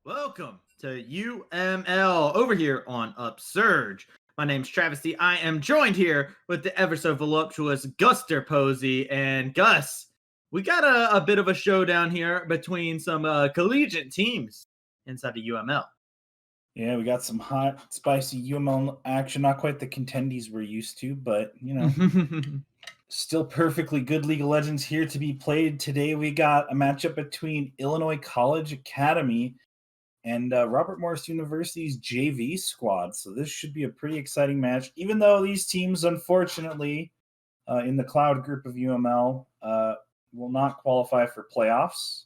Welcome to UML over here on Upsurge. My name's Travis D. I am joined here with the ever so voluptuous Guster Posey. And Gus, we got a bit of a showdown here between some collegiate teams inside of UML. Yeah, we got some hot, spicy UML action. Not quite the contendies we're used to, but, still perfectly good League of Legends here to be played. Today we got a matchup between Illinois College Academy and Robert Morris University's JV squad. So this should be a pretty exciting match, even though these teams, unfortunately, in the Cloud group of UML, will not qualify for playoffs.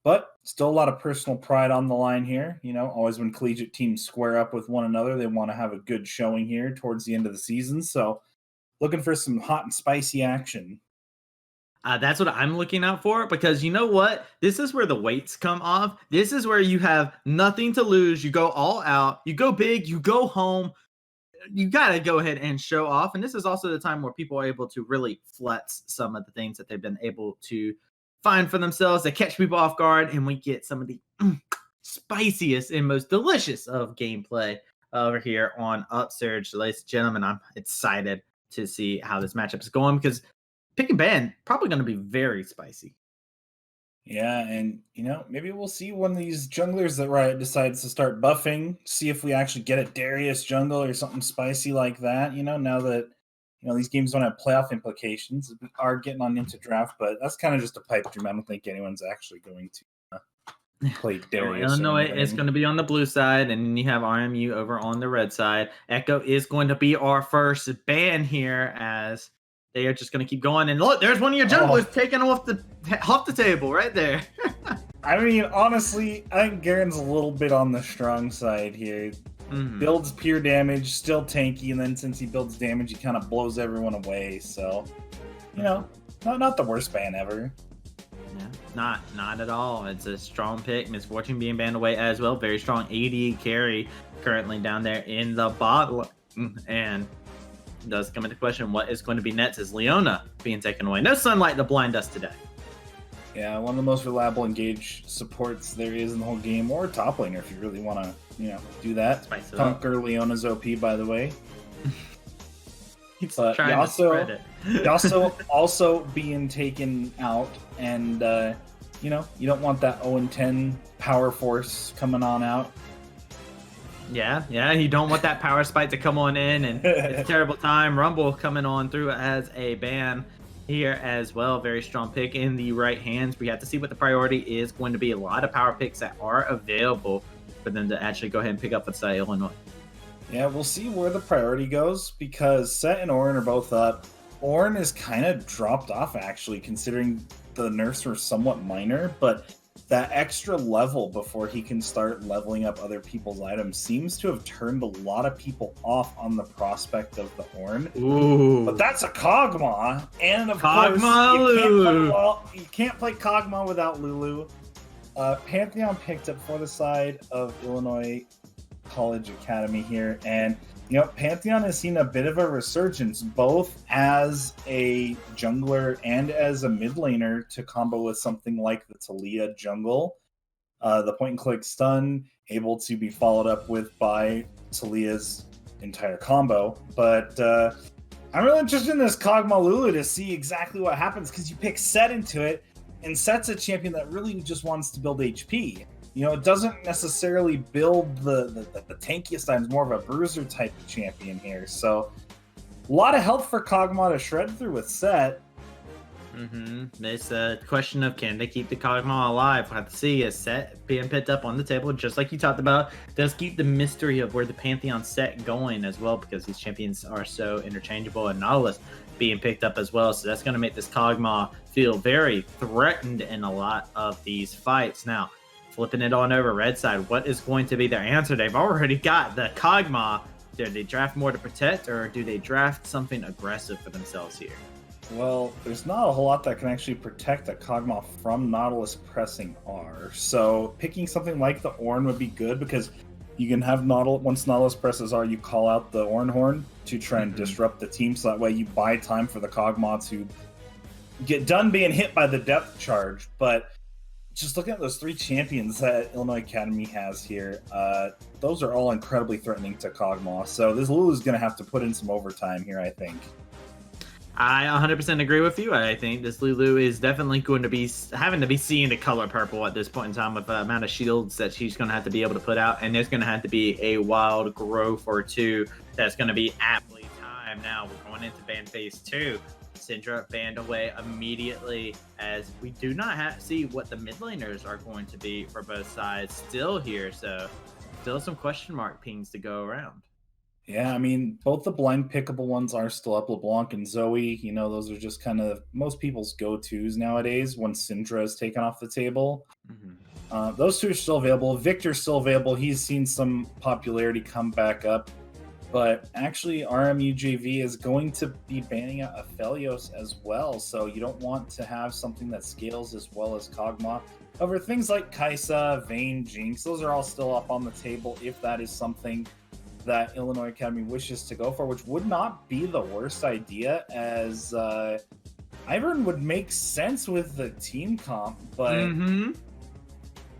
But still a lot of personal pride on the line here. Always when collegiate teams square up with one another, they want to have a good showing here towards the end of the season. So looking for some hot and spicy action. That's what I'm looking out for, because you know what? This is where the weights come off. This is where you have nothing to lose. You go all out. You go big. You go home. You got to go ahead and show off. And this is also the time where people are able to really flex some of the things that they've been able to find for themselves. They catch people off guard, and we get some of the spiciest and most delicious of gameplay over here on Upsurge. Ladies and gentlemen, I'm excited to see how this matchup is going, because pick and ban probably going to be very spicy. Yeah, and maybe we'll see one of these junglers that Riot decides to start buffing. See if we actually get a Darius jungle or something spicy like that. Now that these games don't have playoff implications, are getting on into draft, but that's kind of just a pipe dream. I don't think anyone's actually going to play Darius. Illinois is going to be on the blue side, and then you have RMU over on the red side. Echo is going to be our first ban here, as they are just going to keep going. And look, there's one of your junglers taken off the table right there. I mean, honestly, I think Garen's a little bit on the strong side here. Mm-hmm. Builds pure damage, still tanky, and then since he builds damage, he kind of blows everyone away. So, not the worst ban ever. Yeah, not at all. It's a strong pick. Misfortune being banned away as well. Very strong AD carry currently down there in the bot. And does come into question what is going to be next, is Leona being taken away. No sunlight to blind us today. Yeah, one of the most reliable engage supports there is in the whole game, or top laner if you really want to, do that. Conquer Leona's OP, by the way. But also being taken out, and you don't want that 0-10 power force coming on out. Yeah, you don't want that power spike to come on in, and it's a terrible time. Rumble coming on through as a ban here as well. Very strong pick in the right hands. We have to see what the priority is going to be. A lot of power picks that are available for them to actually go ahead and pick up with Illinois. Yeah, we'll see where the priority goes, because Set and Ornn are both up. Ornn is kind of dropped off, actually, considering the nerfs were somewhat minor, but that extra level before he can start leveling up other people's items seems to have turned a lot of people off on the prospect of the Ornn. Ooh. But that's a Kog'Maw, and of course you can't play Kog'Maw without Lulu. Pantheon picked up for the side of Illinois College Academy here, and Pantheon has seen a bit of a resurgence, both as a jungler and as a mid laner, to combo with something like the Taliyah jungle. The point-and-click stun, able to be followed up with by Taliyah's entire combo. But I'm really interested in this Kog'Maw Lulu to see exactly what happens, because you pick Set into it, and Set's a champion that really just wants to build HP. It doesn't necessarily build the tankiest items, more of a bruiser type of champion here. So a lot of health for Kog'Maw to shred through with Set. It's a question of, can they keep the Kog'Maw alive? We'll have to see. Is Set being picked up on the table, just like you talked about, does keep the mystery of where the Pantheon Set going as well, because these champions are so interchangeable, and Nautilus being picked up as well. So that's going to make this Kog'Maw feel very threatened in a lot of these fights. Now, flipping it on over red side, what is going to be their answer? They've already got the Kog'Maw. Do they draft more to protect, or do they draft something aggressive for themselves here? Well, there's not a whole lot that can actually protect a Kog'Maw from Nautilus pressing R. So picking something like the Ornn would be good, because you can have once Nautilus presses R, you call out the Ornn Horn to try and disrupt the team, so that way you buy time for the Kog'Maw to get done being hit by the depth charge. But just looking at those 3 champions that Illinois Academy has here, those are all incredibly threatening to Kog'Maw. So this Lulu's going to have to put in some overtime here, I think. I 100% agree with you. I think this Lulu is definitely going to be having to be seeing the color purple at this point in time with the amount of shields that she's going to have to be able to put out. And there's going to have to be a wild growth or two that's going to be aptly timed. Now we're going into ban phase 2. Syndra banned away immediately, as we do not see what the mid laners are going to be for both sides still here. So still some question mark pings to go around. Yeah, I mean, both the blind pickable ones are still up. LeBlanc and Zoe, those are just kind of most people's go-tos nowadays when Syndra is taken off the table. Mm-hmm. Those 2 are still available. Victor's still available. He's seen some popularity come back up. But actually, RMUJV is going to be banning out Aphelios as well. So you don't want to have something that scales as well as Kog'Maw. However, things like Kai'Sa, Vayne, Jinx, those are all still up on the table if that is something that Illinois Academy wishes to go for, which would not be the worst idea, as Ivern would make sense with the team comp, but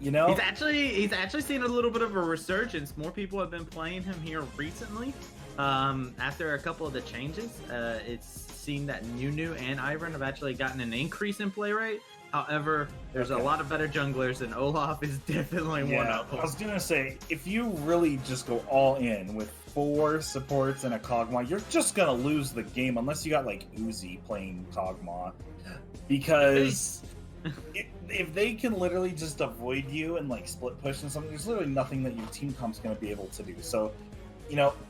he's actually seen a little bit of a resurgence. More people have been playing him here recently. After a couple of the changes, it's seen that Nunu and Ivern have actually gotten an increase in play rate. However, there's a lot of better junglers, and Olaf is definitely one of them. I was going to say, if you really just go all in with 4 supports and a Kog'Maw, you're just going to lose the game unless you got, like, Uzi playing Kog'Maw. Because if they can literally just avoid you and, like, split push and something, there's literally nothing that your team comp's going to be able to do. So,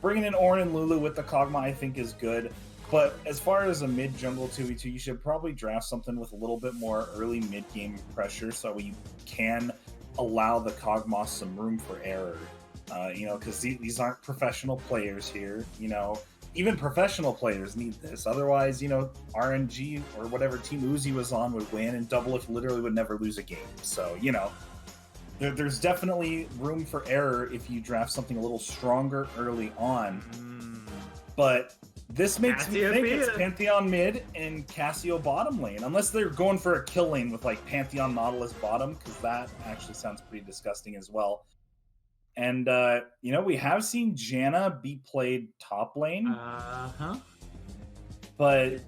bringing in Ornn and Lulu with the Kog'Maw, I think, is good. But as far as a mid-jungle 2v2, you should probably draft something with a little bit more early mid-game pressure so you can allow the Kog'Maw some room for error. Because these aren't professional players here. Even professional players need this. Otherwise, RNG or whatever Team Uzi was on would win, and Doublelift literally would never lose a game. So, there's definitely room for error if you draft something a little stronger early on. But this makes me think it's Pantheon mid and Cassio bottom lane, unless they're going for a kill lane with like Pantheon Nautilus bottom, because that actually sounds pretty disgusting as well. And we have seen Janna be played top lane, but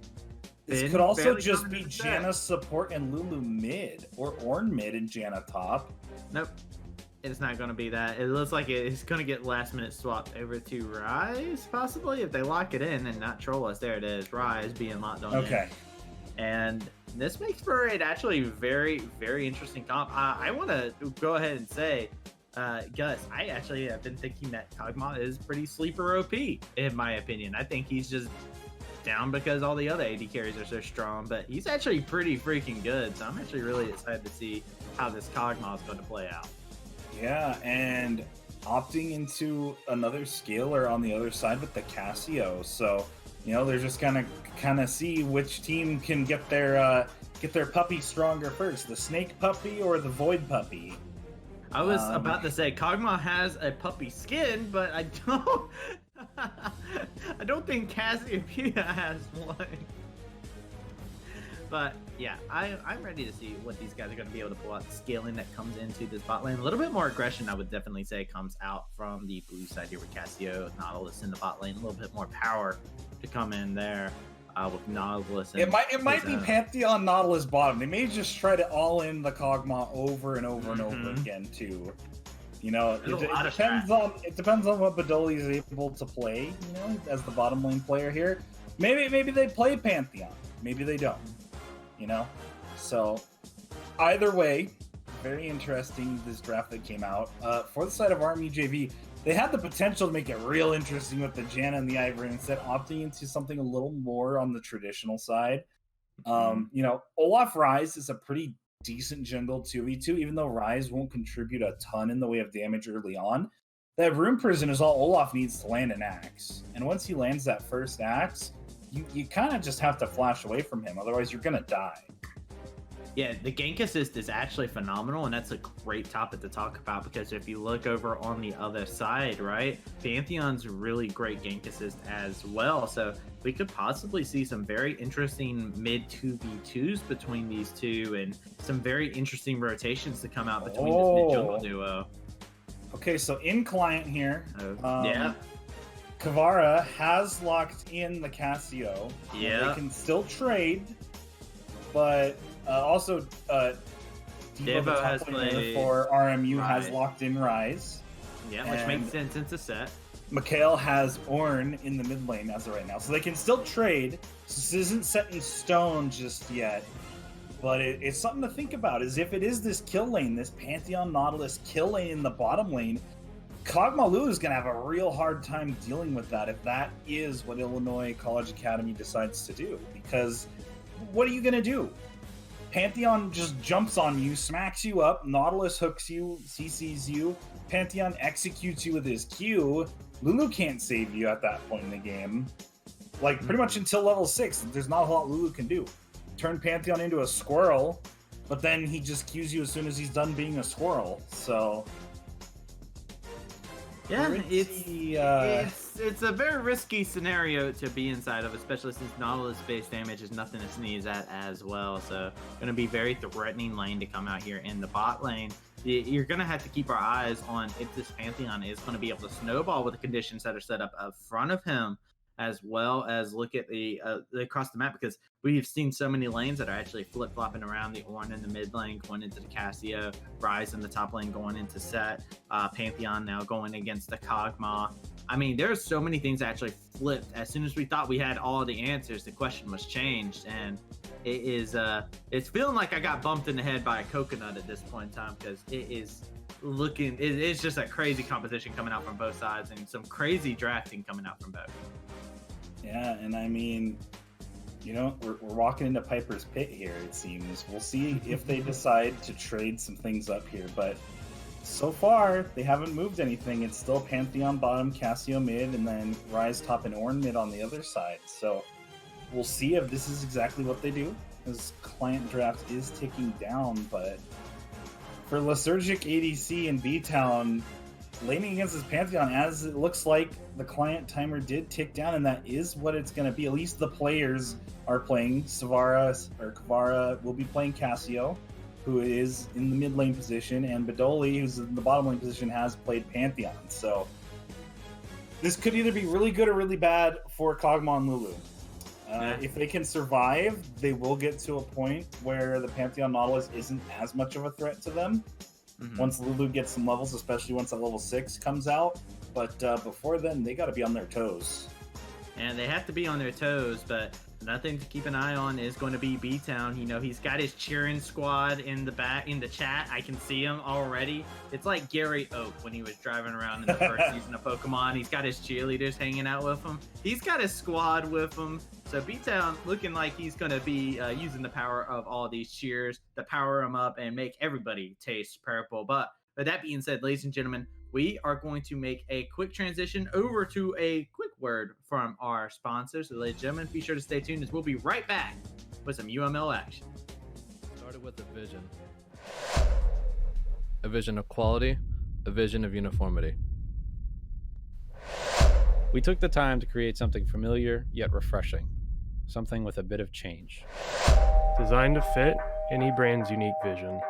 this could also just be Janna support and Lulu mid, or Ornn mid and Janna top. Nope. It's not going to be that. It looks like it's going to get last minute swapped over to Rise, possibly, if they lock it in and not troll us. There it is. Rise being locked on. Okay. And this makes for it actually very, very interesting comp. I want to go ahead and say, Gus, I actually have been thinking that Kog'Maw is pretty sleeper OP, in my opinion. I think he's just down because all the other AD carries are so strong, but he's actually pretty freaking good. So I'm actually really excited to see how this Kog'Maw is going to play out. Yeah, and opting into another scaler on the other side with the Cassio. So, they're just gonna kind of see which team can get their puppy stronger first, the snake puppy or the void puppy. I was about to say Kog'Maw has a puppy skin, but I don't. I don't think Cassiopeia has one. But yeah, I'm ready to see what these guys are going to be able to pull out. The scaling that comes into this bot lane. A little bit more aggression, I would definitely say, comes out from the blue side here with Cassio, Nautilus in the bot lane. A little bit more power to come in there with Nautilus. It might be Pantheon Nautilus bottom. They may just try to all in the Kog'Maw over and over and over again too. It depends on what Badoli is able to play. As the bottom lane player here, maybe they play Pantheon, maybe they don't. So either way, very interesting, this draft that came out. For the side of RMUJV, they had the potential to make it real interesting with the Janna and the Ivern, instead opting into something a little more on the traditional side. Olaf Rise is a pretty decent jungle 2v2, even though Rise won't contribute a ton in the way of damage early on. That Rune Prison is all Olaf needs to land an axe. And once he lands that first axe, you kind of just have to flash away from him, otherwise you're going to die. Yeah, the gank assist is actually phenomenal, and that's a great topic to talk about because if you look over on the other side, right, Pantheon's really great gank assist as well. So we could possibly see some very interesting mid 2v2s between these two and some very interesting rotations to come out between this mid jungle duo. Okay, so in client here, yeah. Kavara has locked in the Casio. Yeah. They can still trade, but also Devo, the top laner for RMU, has locked in Rise. Yeah, which makes sense since it's set. Mikhail has Ornn in the mid lane as of right now, so they can still trade. So this isn't set in stone just yet, but it's something to think about. Is if it is this kill lane, this Pantheon Nautilus kill lane in the bottom lane, Kog'Maw Lulu is going to have a real hard time dealing with that if that is what Illinois College Academy decides to do. Because what are you going to do? Pantheon just jumps on you, smacks you up, Nautilus hooks you, CCs you, Pantheon executes you with his Q. Lulu can't save you at that point in the game. Like, pretty much until level 6, there's not a whole lot Lulu can do. Turn Pantheon into a squirrel, but then he just Qs you as soon as he's done being a squirrel, so... Yeah, it's a very risky scenario to be inside of, especially since Nautilus base damage is nothing to sneeze at as well. So going to be very threatening lane to come out here in the bot lane. You're going to have to keep our eyes on if this Pantheon is going to be able to snowball with the conditions that are set up front of him, as well as look at the across the map, because we've seen so many lanes that are actually flip-flopping around. The Ornn in the mid lane going into the Casio, Rise in the top lane going into set, Pantheon now going against the Kog'Maw. I mean, there's so many things that actually flipped. As soon as we thought we had all the answers, the question was changed, and it is it's feeling like I got bumped in the head by a coconut at this point in time, because it is looking, it's just a crazy competition coming out from both sides and some crazy drafting coming out from both. Yeah, and I mean, you know, we're walking into Piper's Pit here, it seems. We'll see if they decide to trade some things up here, but so far, they haven't moved anything. It's still Pantheon bottom, Casio mid, and then Rise top and Ornn mid on the other side. So we'll see if this is exactly what they do, as client draft is ticking down, but for Lysergic ADC and B-Town, laning against this Pantheon, as it looks like the client timer did tick down, and that is what it's going to be. At least the players are playing. Kavara will be playing Casio, who is in the mid lane position, and Badoli, who's in the bottom lane position, has played Pantheon. So this could either be really good or really bad for Kog'Maw and Lulu. If they can survive, they will get to a point where the Pantheon Nautilus isn't as much of a threat to them. Once Lulu gets some levels, especially once that level 6 comes out. But before then, they got to be on their toes. And they have to be on their toes, but nothing to keep an eye on is going to be B-Town. You know, he's got his cheering squad in the back, in the chat. I can see him already. It's like Gary Oak when he was driving around in the first season of Pokemon. He's got his cheerleaders hanging out with him. He's got his squad with him. So B-Town looking like he's going to be using the power of all these cheers to power him up and make everybody taste purple. But with that being said, ladies and gentlemen, we are going to make a quick transition over to a quick word from our sponsors. So ladies and gentlemen, be sure to stay tuned as we'll be right back with some UML action. Started with a vision of quality, a vision of uniformity. We took the time to create something familiar yet refreshing, something with a bit of change. Designed to fit any brand's unique vision.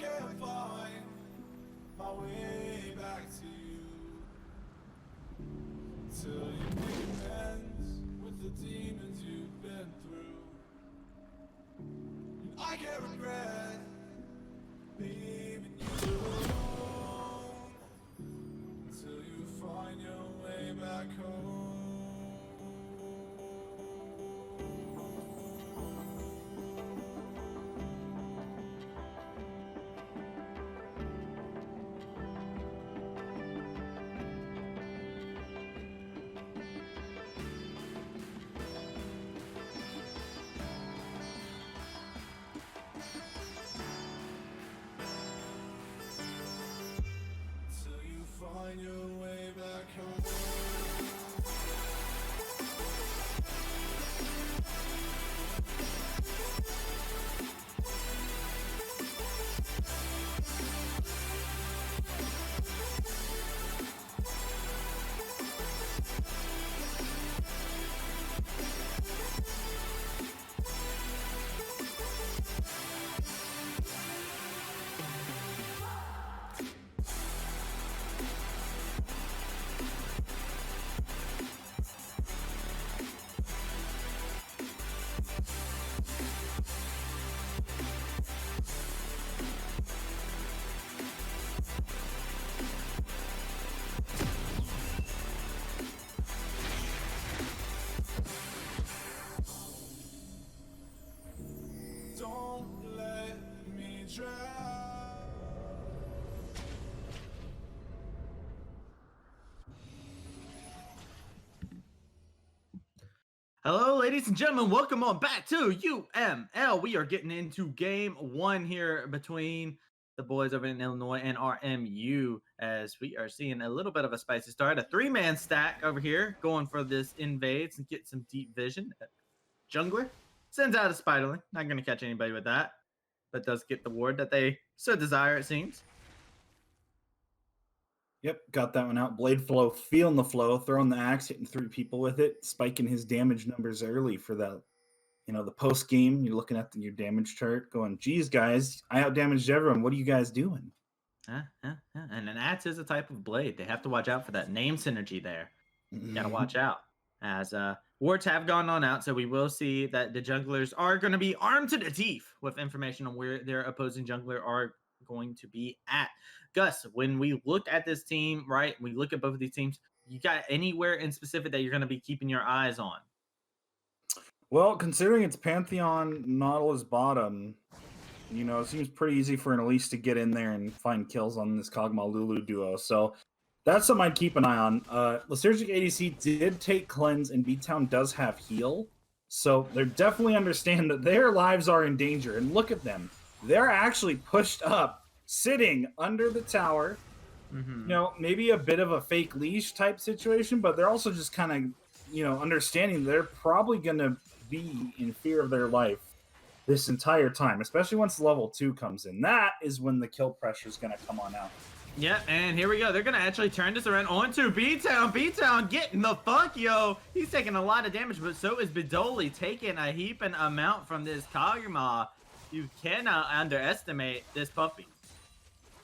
can't find my way back to you till you make amends with the demons you've been through. And I can't regret leaving you alone until you find your way back home. Till you find your way back home. Don't let me drown. Hello, ladies and gentlemen. Welcome on back to UML. We are getting into game one here between the boys over in Illinois and RMU, as we are seeing a little bit of a spicy start. A three-man stack over here going for this invades and get some deep vision. Jungler sends out a Spiderling. Not going to catch anybody with that, but does get the ward that they so desire, it seems. Yep, got that one out. Blade Flow, feeling the flow, throwing the axe, hitting 3 people with it, spiking his damage numbers early for that. You know, the post game, you're looking at your damage chart, going, "Geez, guys, I outdamaged everyone. What are you guys doing?" And an axe is a type of blade. They have to watch out for that name synergy there. Gotta watch out. As wards have gone on out, so we will see that the junglers are going to be armed to the teeth with information on where their opposing jungler are going to be at. Gus, when we look at this team, right, we look at both of these teams, you got anywhere in specific that you're going to be keeping your eyes on? Well, considering it's Pantheon, Nautilus bottom, you know, it seems pretty easy for an Elise to get in there and find kills on this Kog'Maw Lulu duo. So that's something I'd keep an eye on. Lysergic ADC did take cleanse, and B-Town does have heal. So they definitely understand that their lives are in danger. And look at them. They're actually pushed up, sitting under the tower. You know, maybe a bit of a fake leash type situation, but they're also just kind of, you know, understanding they're probably going to be in fear of their life this entire time, especially once level 2 comes in. That is when the kill pressure is going to come on out. Yeah, and here we go. They're going to actually turn this around onto B-Town. B-Town getting the funk, yo. He's taking a lot of damage, but so is Bidoli taking a heaping amount from this Kog'Maw. You cannot underestimate this puppy.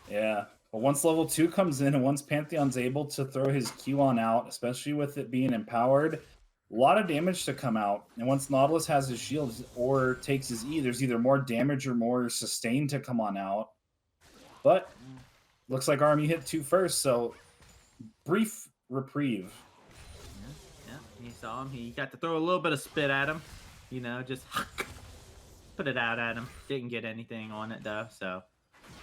Yeah. But once level 2 comes in and once Pantheon's able to throw his Q on out, especially with it being empowered, a lot of damage to come out. And once Nautilus has his shield or takes his E, there's either more damage or more sustain to come on out. But looks like Army hit 2 first, so brief reprieve. Yeah, he saw him. He got to throw a little bit of spit at him. You know, just put it out at him. Didn't get anything on it, though, so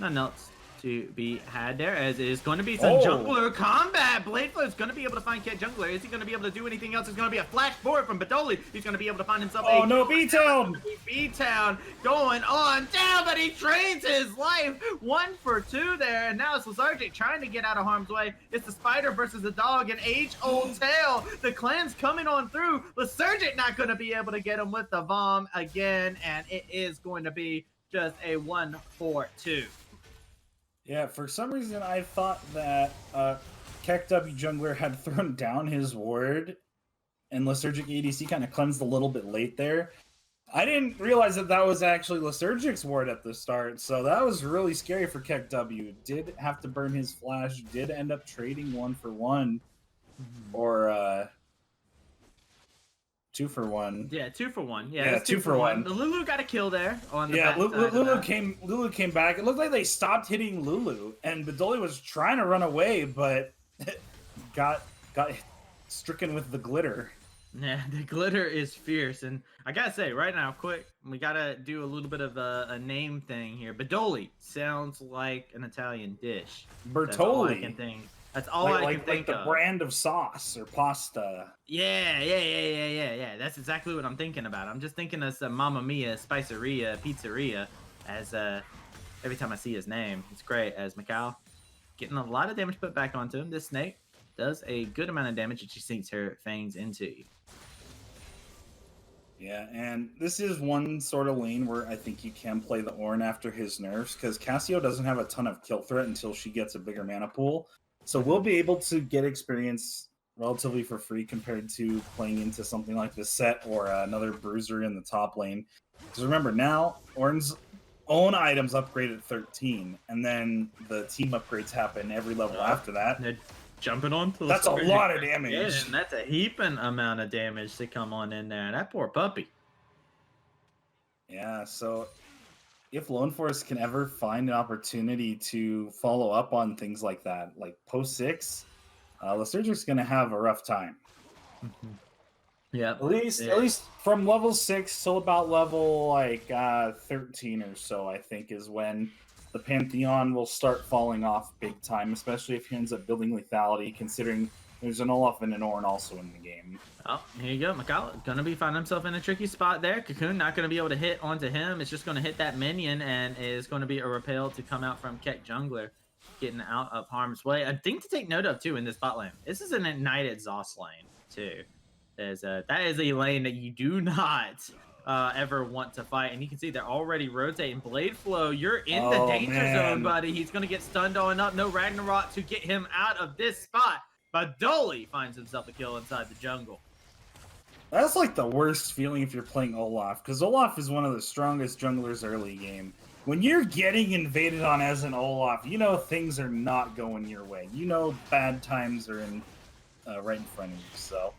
nothing else to be had there, as it is going to be some jungler combat. Bladeflow is going to be able to find Cat Jungler. Is he going to be able to do anything else? It's going to be a flash forward from Bidoli. He's going to be able to find himself Oh, no, B-Town! B-Town going on down, but he trains his life. 1 for 2 there, and now it's Lysergic trying to get out of harm's way. It's the spider versus the dog, an age-old tale. The clan's coming on through. Lysergic not going to be able to get him with the bomb again, and it is going to be just a 1 for 2. Yeah, for some reason I thought that KekW Jungler had thrown down his ward and Lysergic ADC kind of cleansed a little bit late there. I didn't realize that was actually Lysurgic's ward at the start, so that was really scary for Keck W. Did have to burn his flash, did end up trading 1 for 1, or 2 for 1. Yeah, 2 for 1. Yeah, Yeah, 2 for 1. The Lulu got a kill there on the Yeah, back side of Lulu came back. It looked like they stopped hitting Lulu, and Bedoli was trying to run away, but got stricken with the glitter. Yeah, the glitter is fierce, and I gotta say right now, quick, we gotta do a little bit of a name thing here. Bedoli sounds like an Italian dish. That's all I can Bertoli. think. That's all I can Like think the of. brand of sauce or pasta. Yeah. That's exactly what I'm thinking about. I'm just thinking of some Mamma Mia Spiceria Pizzeria as every time I see his name. It's great as Macau getting a lot of damage put back onto him. This snake does a good amount of damage as she sinks her fangs into you. Yeah, and this is one sort of lane where I think you can play the Ornn after his nerfs, because Cassio doesn't have a ton of kill threat until she gets a bigger mana pool. So we'll be able to get experience relatively for free compared to playing into something like this set or another bruiser in the top lane. Because remember, now Ornn's own items upgrade at 13, and then the team upgrades happen every level after that. They're jumping on to the That's a sword. lot of damage. Yeah, and that's a heaping amount of damage to come on in there. That poor puppy. Yeah, so if Lone Forest can ever find an opportunity to follow up on things like that, like post 6, Lysurgic's going to have a rough time. Yeah, At least from level 6 till about level like 13 or so, I think, is when the Pantheon will start falling off big time, especially if he ends up building lethality, considering there's an Olaf and an Ornn also in the game. Oh, here you go. Macau gonna be finding himself in a tricky spot there. Cocoon not gonna be able to hit onto him. It's just gonna hit that minion and is gonna be a repel to come out from Keck Jungler, getting out of harm's way. A thing to take note of too in this bot lane. This is an ignited Zoss lane too. That is a lane that you do not ever want to fight, and you can see they're already rotating. Blade Flow, you're in the danger zone, buddy. He's gonna get stunned on up. No Ragnarok to get him out of this spot. But Dolly finds himself a kill inside the jungle. That's like the worst feeling if you're playing Olaf, because Olaf is one of the strongest junglers early game. When you're getting invaded on as an Olaf, you know things are not going your way. You know bad times are in right in front of you. So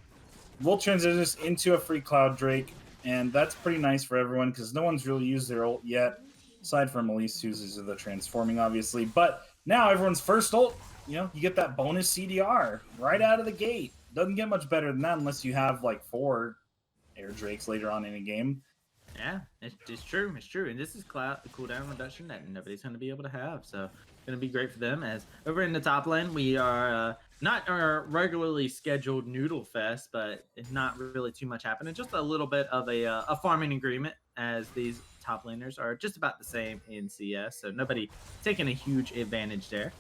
we'll transition this into a free Cloud Drake, and that's pretty nice for everyone because no one's really used their ult yet, aside from Elise, who's uses the transforming, obviously. But now everyone's first ult, you know, you get that bonus CDR right out of the gate. Doesn't get much better than that unless you have like 4 Air Drakes later on in a game. Yeah, it's true. It's true. And this is the cooldown reduction that nobody's going to be able to have. So it's going to be great for them. As over in the top lane, we are not our regularly scheduled Noodle Fest, but it's not really too much happening. Just a little bit of a farming agreement, as these top laners are just about the same in CS. So nobody taking a huge advantage there.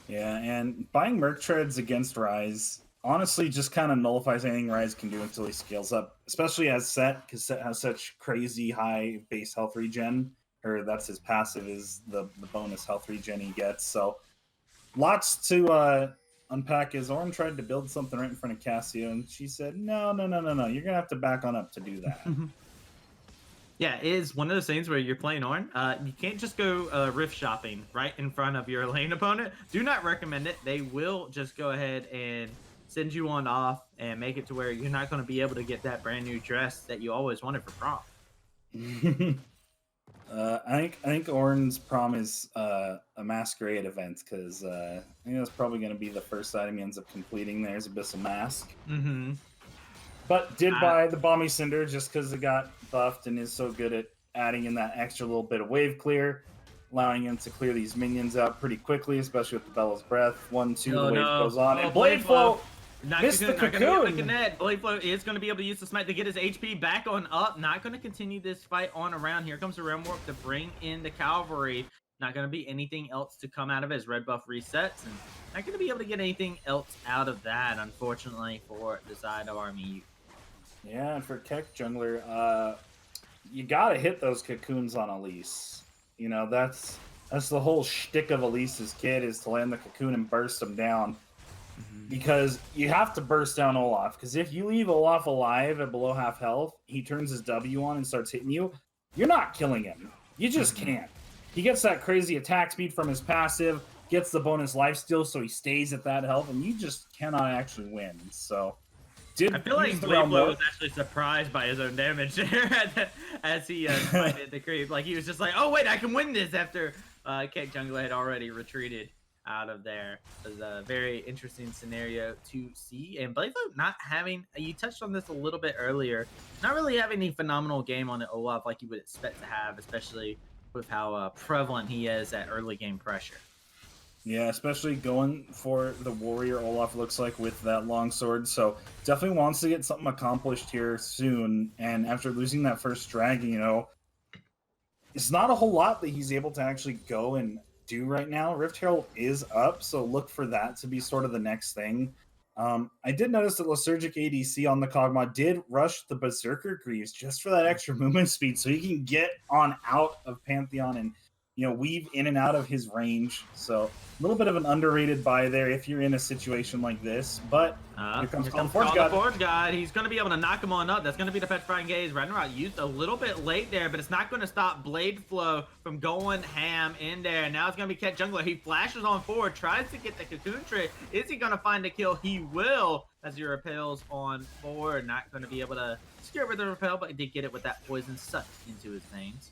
Yeah, and buying Merc Treads against Ryze honestly just kind of nullifies anything Ryze can do until he scales up, especially as Set, because Set has such crazy high base health regen, or that's his passive, is the bonus health regen he gets. So lots to unpack. As Ornn tried to build something right in front of Cassio, and she said, no, you're going to have to back on up to do that. Yeah, it is one of those things where you're playing Ornn. You can't just go rift shopping right in front of your lane opponent. Do not recommend it. They will just go ahead and send you on off and make it to where you're not going to be able to get that brand new dress that you always wanted for prom. I think Ornn's prom is a masquerade event, because I think that's probably going to be the first item he ends up completing. There's Abyssal Mask. Mm-hmm. But did buy the Balmy Cinder just because it got buffed and is so good at adding in that extra little bit of wave clear, allowing him to clear these minions out pretty quickly, especially with the Bella's Breath. 1, 2, the wave goes on. And Blade Flow missed the Cocoon! Blade Flow is going to be able to use the smite to get his HP back on up. Not going to continue this fight on around. Here comes the Realm Warp to bring in the Cavalry. Not going to be anything else to come out of it as red buff resets. And not going to be able to get anything else out of that, unfortunately, for the side of Army. Yeah, and for Keck Jungler, you gotta hit those cocoons on Elise. You know, that's the whole shtick of Elise's kit, is to land the cocoon and burst them down. because you have to burst down Olaf. Because if you leave Olaf alive at below half health, he turns his W on and starts hitting you. You're not killing him. You just can't. He gets that crazy attack speed from his passive, gets the bonus lifesteal, so he stays at that health, and you just cannot actually win. So, I feel like Blade was actually surprised by his own damage there as he hit the creep. Like he was just like, "Oh wait, I can win this!" After Cake Jungler had already retreated out of there. It was a very interesting scenario to see. And Blade not having, you touched on this a little bit earlier, not really having a phenomenal game on the Olaf like you would expect to have, especially with how prevalent he is at early game pressure. Yeah, especially going for the warrior Olaf looks like with that longsword. So definitely wants to get something accomplished here soon. And after losing that first dragon, you know, it's not a whole lot that he's able to actually go and do right now. Rift Herald is up, so look for that to be sort of the next thing. I did notice that Lysergic ADC on the Kog'Maw did rush the Berserker Greaves just for that extra movement speed, so he can get on out of Pantheon and, you know, weave in and out of his range. So a little bit of an underrated buy there if you're in a situation like this. But here comes the Forge God. He's going to be able to knock him on up. That's going to be the Petrifying Gaze. Ragnarok used a little bit late there, but it's not going to stop Blade Flow from going ham in there. Now it's going to be Cat Jungler. He flashes on forward, tries to get the Cocoon trick. Is he going to find a kill? He will, as he repels on forward. Not going to be able to secure with the repel, but he did get it with that poison sucked into his veins.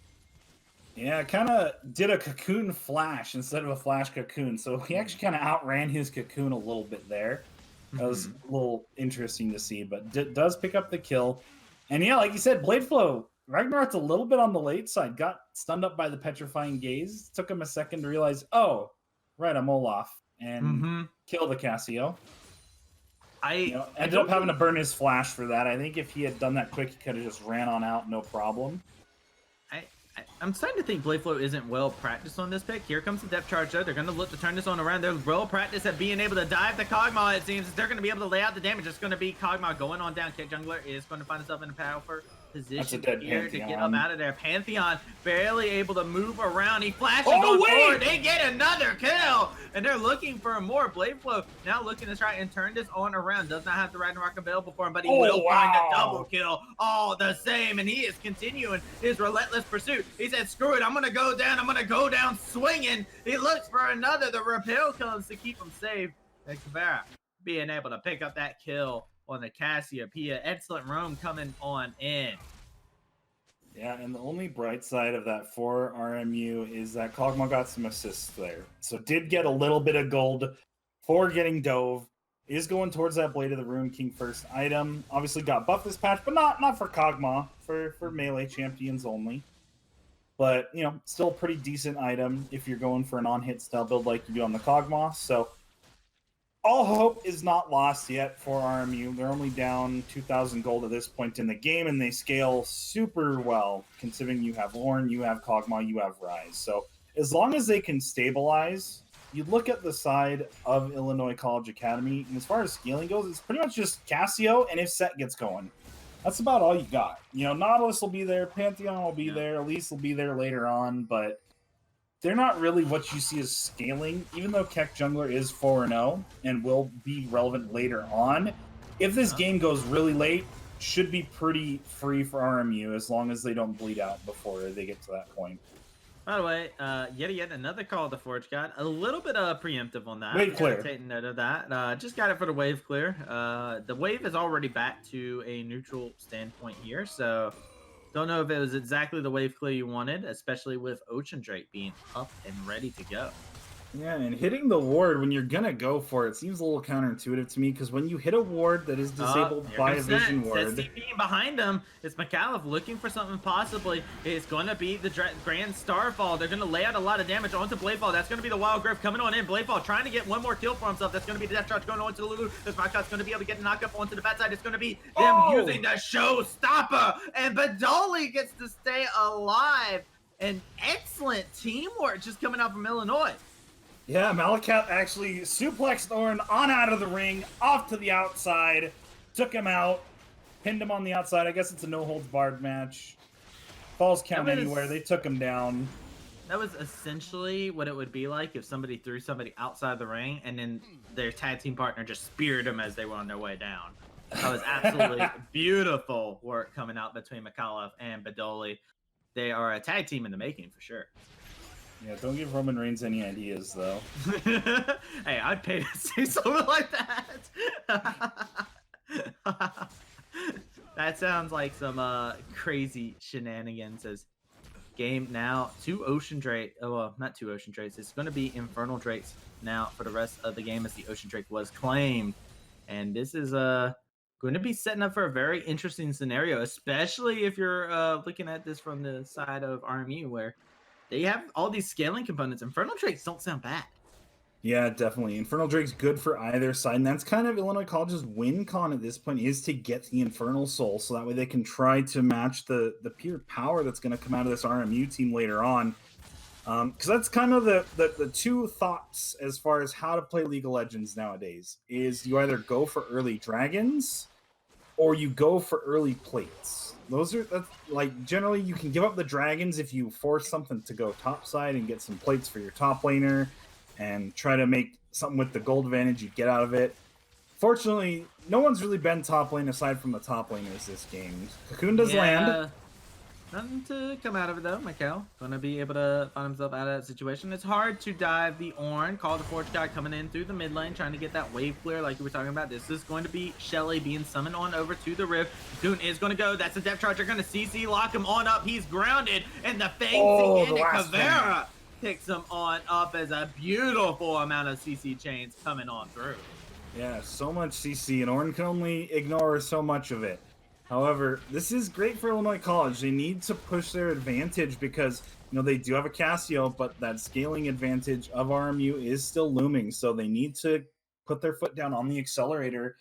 Yeah, kind of did a cocoon flash instead of a flash cocoon. So he actually kind of outran his cocoon a little bit there. That was a little interesting to see, but does pick up the kill. And yeah, like you said, Blade Flow, Ragnarok's a little bit on the late side. Got stunned up by the Petrifying Gaze. Took him a second to realize, oh, right, I'm Olaf. And kill the Cassio. Ended up having to burn his flash for that. I think if he had done that quick, he could have just ran on out, no problem. I'm starting to think Blade Flow isn't well practiced on this pick. Here comes the depth charge though. They're going to look to turn this on around. They're well practiced at being able to dive the Kog'Maw, it seems. They're going to be able to lay out the damage. It's going to be Kog'Maw going on down. Cat Jungler is going to find himself in a powerful position here to get him out of there. Pantheon barely able to move around. He flashes on forward. They get another kill, and they're looking for more. Blade Flow now looking to try and turn this on around. Does not have the Ragnarok available for him, but he will find a double kill all the same, and he is continuing his relentless pursuit. He said, screw it, I'm going to go down. I'm going to go down swinging. He looks for another. The repel comes to keep him safe. And Kavara being able to pick up that kill on the Cassiopeia. Excellent roam coming on in. Yeah, and the only bright side of that for RMU is that Kog'Maw got some assists there. So did get a little bit of gold for getting dove. Is going towards that Blade of the Ruin King first item. Obviously got buffed this patch, but not for Kog'Maw, for melee champions only. But, you know, still a pretty decent item if you're going for an on-hit style build like you do on the Kog'Maw. So all hope is not lost yet for RMU. They're only down 2,000 gold at this point in the game, and they scale super well, considering you have Ornn, you have Kog'Maw, you have Ryze. So as long as they can stabilize, you look at the side of Illinois College Academy, and as far as scaling goes, it's pretty much just Cassio, and if Set gets going. That's about all you got. You know, Nautilus will be there, Pantheon will be there, Elise will be there later on, but they're not really what you see as scaling, even though Keck Jungler is 4-0 and will be relevant later on. If this game goes really late, should be pretty free for RMU as long as they don't bleed out before they get to that point. By the way, yet another call of the Forge God. A little bit preemptive on that. Wave clear. Taking note of that. Just got it for the wave clear. The wave is already back to a neutral standpoint here, so don't know if it was exactly the wave clear you wanted, especially with Ocean Drake being up and ready to go. Yeah, and hitting the ward when you're going to go for it seems a little counterintuitive to me, because when you hit a ward that is disabled by a vision ward... CPing behind him, it's McAuliffe looking for something possibly. It's going to be the Grand Starfall. They're going to lay out a lot of damage onto Bladefall. That's going to be the Wild Griff coming on in. Bladefall trying to get one more kill for himself. That's going to be the Death Charge going on to Lulu. This Markot's going to be able to get the knockup onto the backside. It's going to be them using the Showstopper. And Badoli gets to stay alive. And excellent teamwork just coming out from Illinois. Yeah, Malakat actually suplexed Ornn on out of the ring, off to the outside, took him out, pinned him on the outside. I guess it's a no-holds-barred match. Falls count anywhere. They took him down. That was essentially what it would be like if somebody threw somebody outside the ring and then their tag team partner just speared them as they were on their way down. That was absolutely beautiful work coming out between McAuliffe and Badoli. They are a tag team in the making for sure. Yeah, don't give Roman Reigns any ideas, though. Hey, I'd pay to see something like that. That sounds like some crazy shenanigans. As game now, 2 Ocean Drake. Oh, well, not 2 Ocean Drakes. It's going to be Infernal Drakes now for the rest of the game, as the Ocean Drake was claimed. And this is going to be setting up for a very interesting scenario, especially if you're looking at this from the side of RMU, where they have all these scaling components. Infernal Drakes don't sound bad. Yeah, definitely. Infernal Drake's good for either side, and that's kind of Illinois College's win con at this point, is to get the Infernal Soul, so that way they can try to match the pure power that's going to come out of this RMU team later on. Because that's kind of the two thoughts as far as how to play League of Legends nowadays, is you either go for early dragons or you go for early plates. That's like, generally you can give up the dragons if you force something to go topside and get some plates for your top laner and try to make something with the gold advantage you get out of it. Fortunately, no one's really been top lane aside from the top laners this game. Cocoon does land. Nothing to come out of it though. Mikhail gonna be able to find himself out of that situation. It's hard to dive the Ornn. Call the Forge guy coming in through the mid lane, trying to get that wave clear like you were talking about. This is going to be Shelly being summoned on over to the Rift. Cocoon is gonna go. That's a depth charge. They're gonna CC lock him on up. He's grounded, and the Fang and Caveira picks him on up as a beautiful amount of CC chains coming on through. Yeah, so much CC, and Ornn can only ignore so much of it. However, this is great for Illinois College. They need to push their advantage because, you know, they do have a Cassio, but that scaling advantage of RMU is still looming. So they need to put their foot down on the accelerator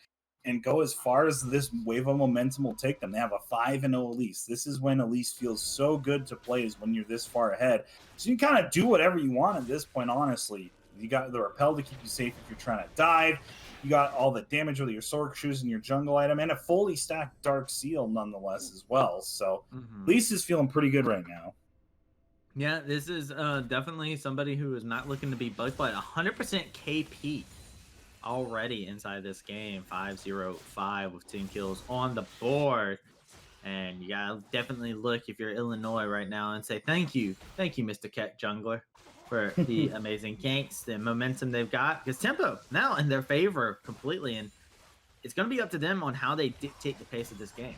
and go as far as this wave of momentum will take them. They have a 5-0 Elise. This is when Elise feels so good to play, is when you're this far ahead. So you kind of do whatever you want at this point, honestly. You got the repel to keep you safe if you're trying to dive. You got all the damage with your sword shoes and your jungle item, and a fully stacked Dark Seal nonetheless as well. So Elise is feeling pretty good right now. Yeah, this is definitely somebody who is not looking to be bugged by 100% KP already inside this game. 5-0-5 with 10 kills on the board. And you gotta definitely look, if you're Illinois right now, and say thank you, Mr. Keck Jungler, for the amazing ganks, the momentum they've got, because tempo now in their favor completely, and it's going to be up to them on how they dictate the pace of this game.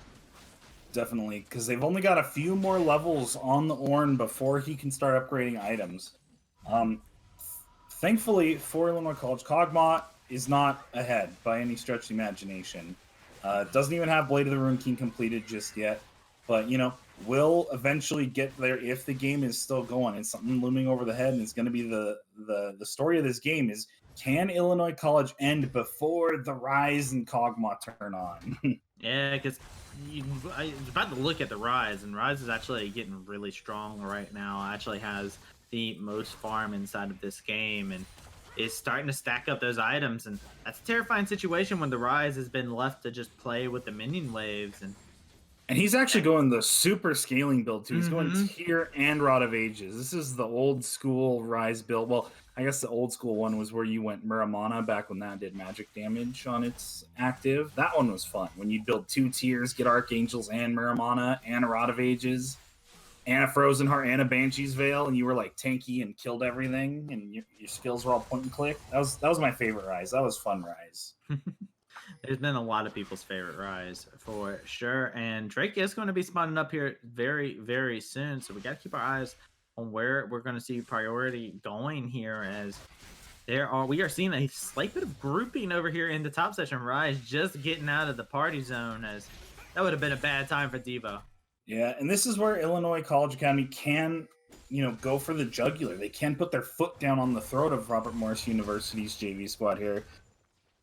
Definitely, because they've only got a few more levels on the Ornn before he can start upgrading items. Thankfully for Illinois College, Kog'Maw is not ahead by any stretch of the imagination. Doesn't even have Blade of the Rune King completed just yet, but, you know, will eventually get there if the game is still going. It's something looming over the head, and it's going to be the story of this game is, can Illinois College end before the Rise and Kog'Maw turn on? Yeah, because I was about to look at the Rise, and Rise is actually getting really strong right now. Actually has the most farm inside of this game, and is starting to stack up those items, and that's a terrifying situation when the Rise has been left to just play with the minion waves. And he's actually going the super scaling build, too. He's going Tier and Rod of Ages. This is the old school Rise build. Well, I guess the old school one was where you went Muramana back when that did magic damage on its active. That one was fun. When you build 2 tiers, get Archangels and Muramana and a Rod of Ages and a Frozen Heart and a Banshee's Veil, and you were like tanky and killed everything, and your skills were all point and click. That was my favorite Rise. That was fun Rise. There's been a lot of people's favorite Rise for sure, and Drake is going to be spawning up here very, very soon, so we got to keep our eyes on where we're going to see priority going here, as we are seeing a slight bit of grouping over here in the top section. Rise just getting out of the party zone, as that would have been a bad time for Devo. Yeah, and this is where Illinois College Academy can, you know, go for the jugular. They can put their foot down on the throat of Robert Morris University's JV squad here,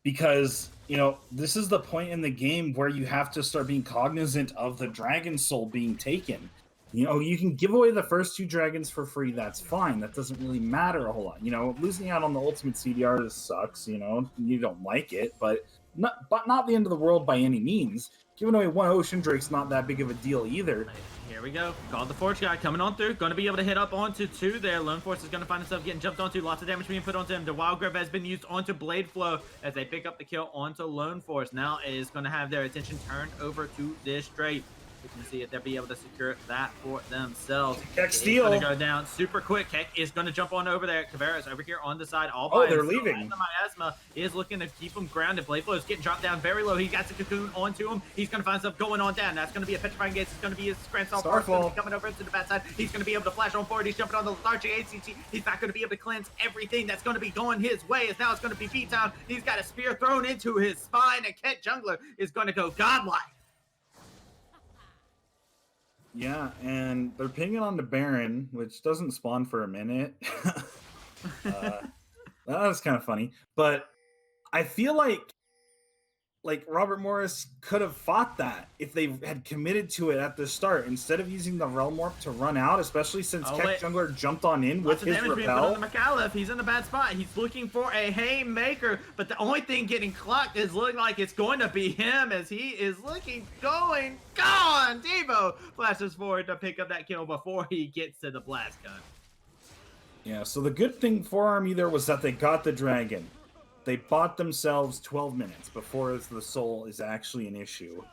because, you know, this is the point in the game where you have to start being cognizant of the Dragon Soul being taken. You know, you can give away the first 2 dragons for free, that's fine. That doesn't really matter a whole lot. You know, losing out on the ultimate CDR sucks, you know, you don't like it, but not the end of the world by any means. Giving away 1 Ocean Drake's not that big of a deal either. Here we go. Called the Forge guy coming on through. Going to be able to hit up onto 2 there. Lone Force is going to find himself getting jumped onto. Lots of damage being put onto him. The Wild Grip has been used onto Blade Flow as they pick up the kill onto Lone Force. Now it is going to have their attention turned over to this Drake. We can see if they'll be able to secure that for themselves. Keck steal. It's going to go down super quick. Keck is going to jump on over there. Caveira's over here on the side. All by Oh, they're himself. leaving. The Miasma is looking to keep him grounded. Blade Flow is getting dropped down very low. He got the cocoon onto him. He's going to find himself going on down. That's going to be a petrifying gaze. It's going to be his Grand Starfall coming over to the bad side. He's going to be able to flash on forward. He's jumping on the lethargic ACT. He's not going to be able to cleanse everything that's going to be going his way. As now it's going to be beatdown. He's got a spear thrown into his spine. And Kent Jungler is going to go godlike. Yeah, and they're pinging on the Baron, which doesn't spawn for a minute. That was kind of funny. But I feel like Robert Morris could have fought that if they had committed to it at the start instead of using the Realm Warp to run out, especially since Keck Jungler jumped on in with his repel. On the McAuliffe. He's in a bad spot. He's looking for a haymaker, but the only thing getting clocked is looking like it's going to be him as he is gone. Devo flashes forward to pick up that kill before he gets to the blast gun. Yeah, so the good thing for Army there was that they got the dragon. They bought themselves 12 minutes before the soul is actually an issue.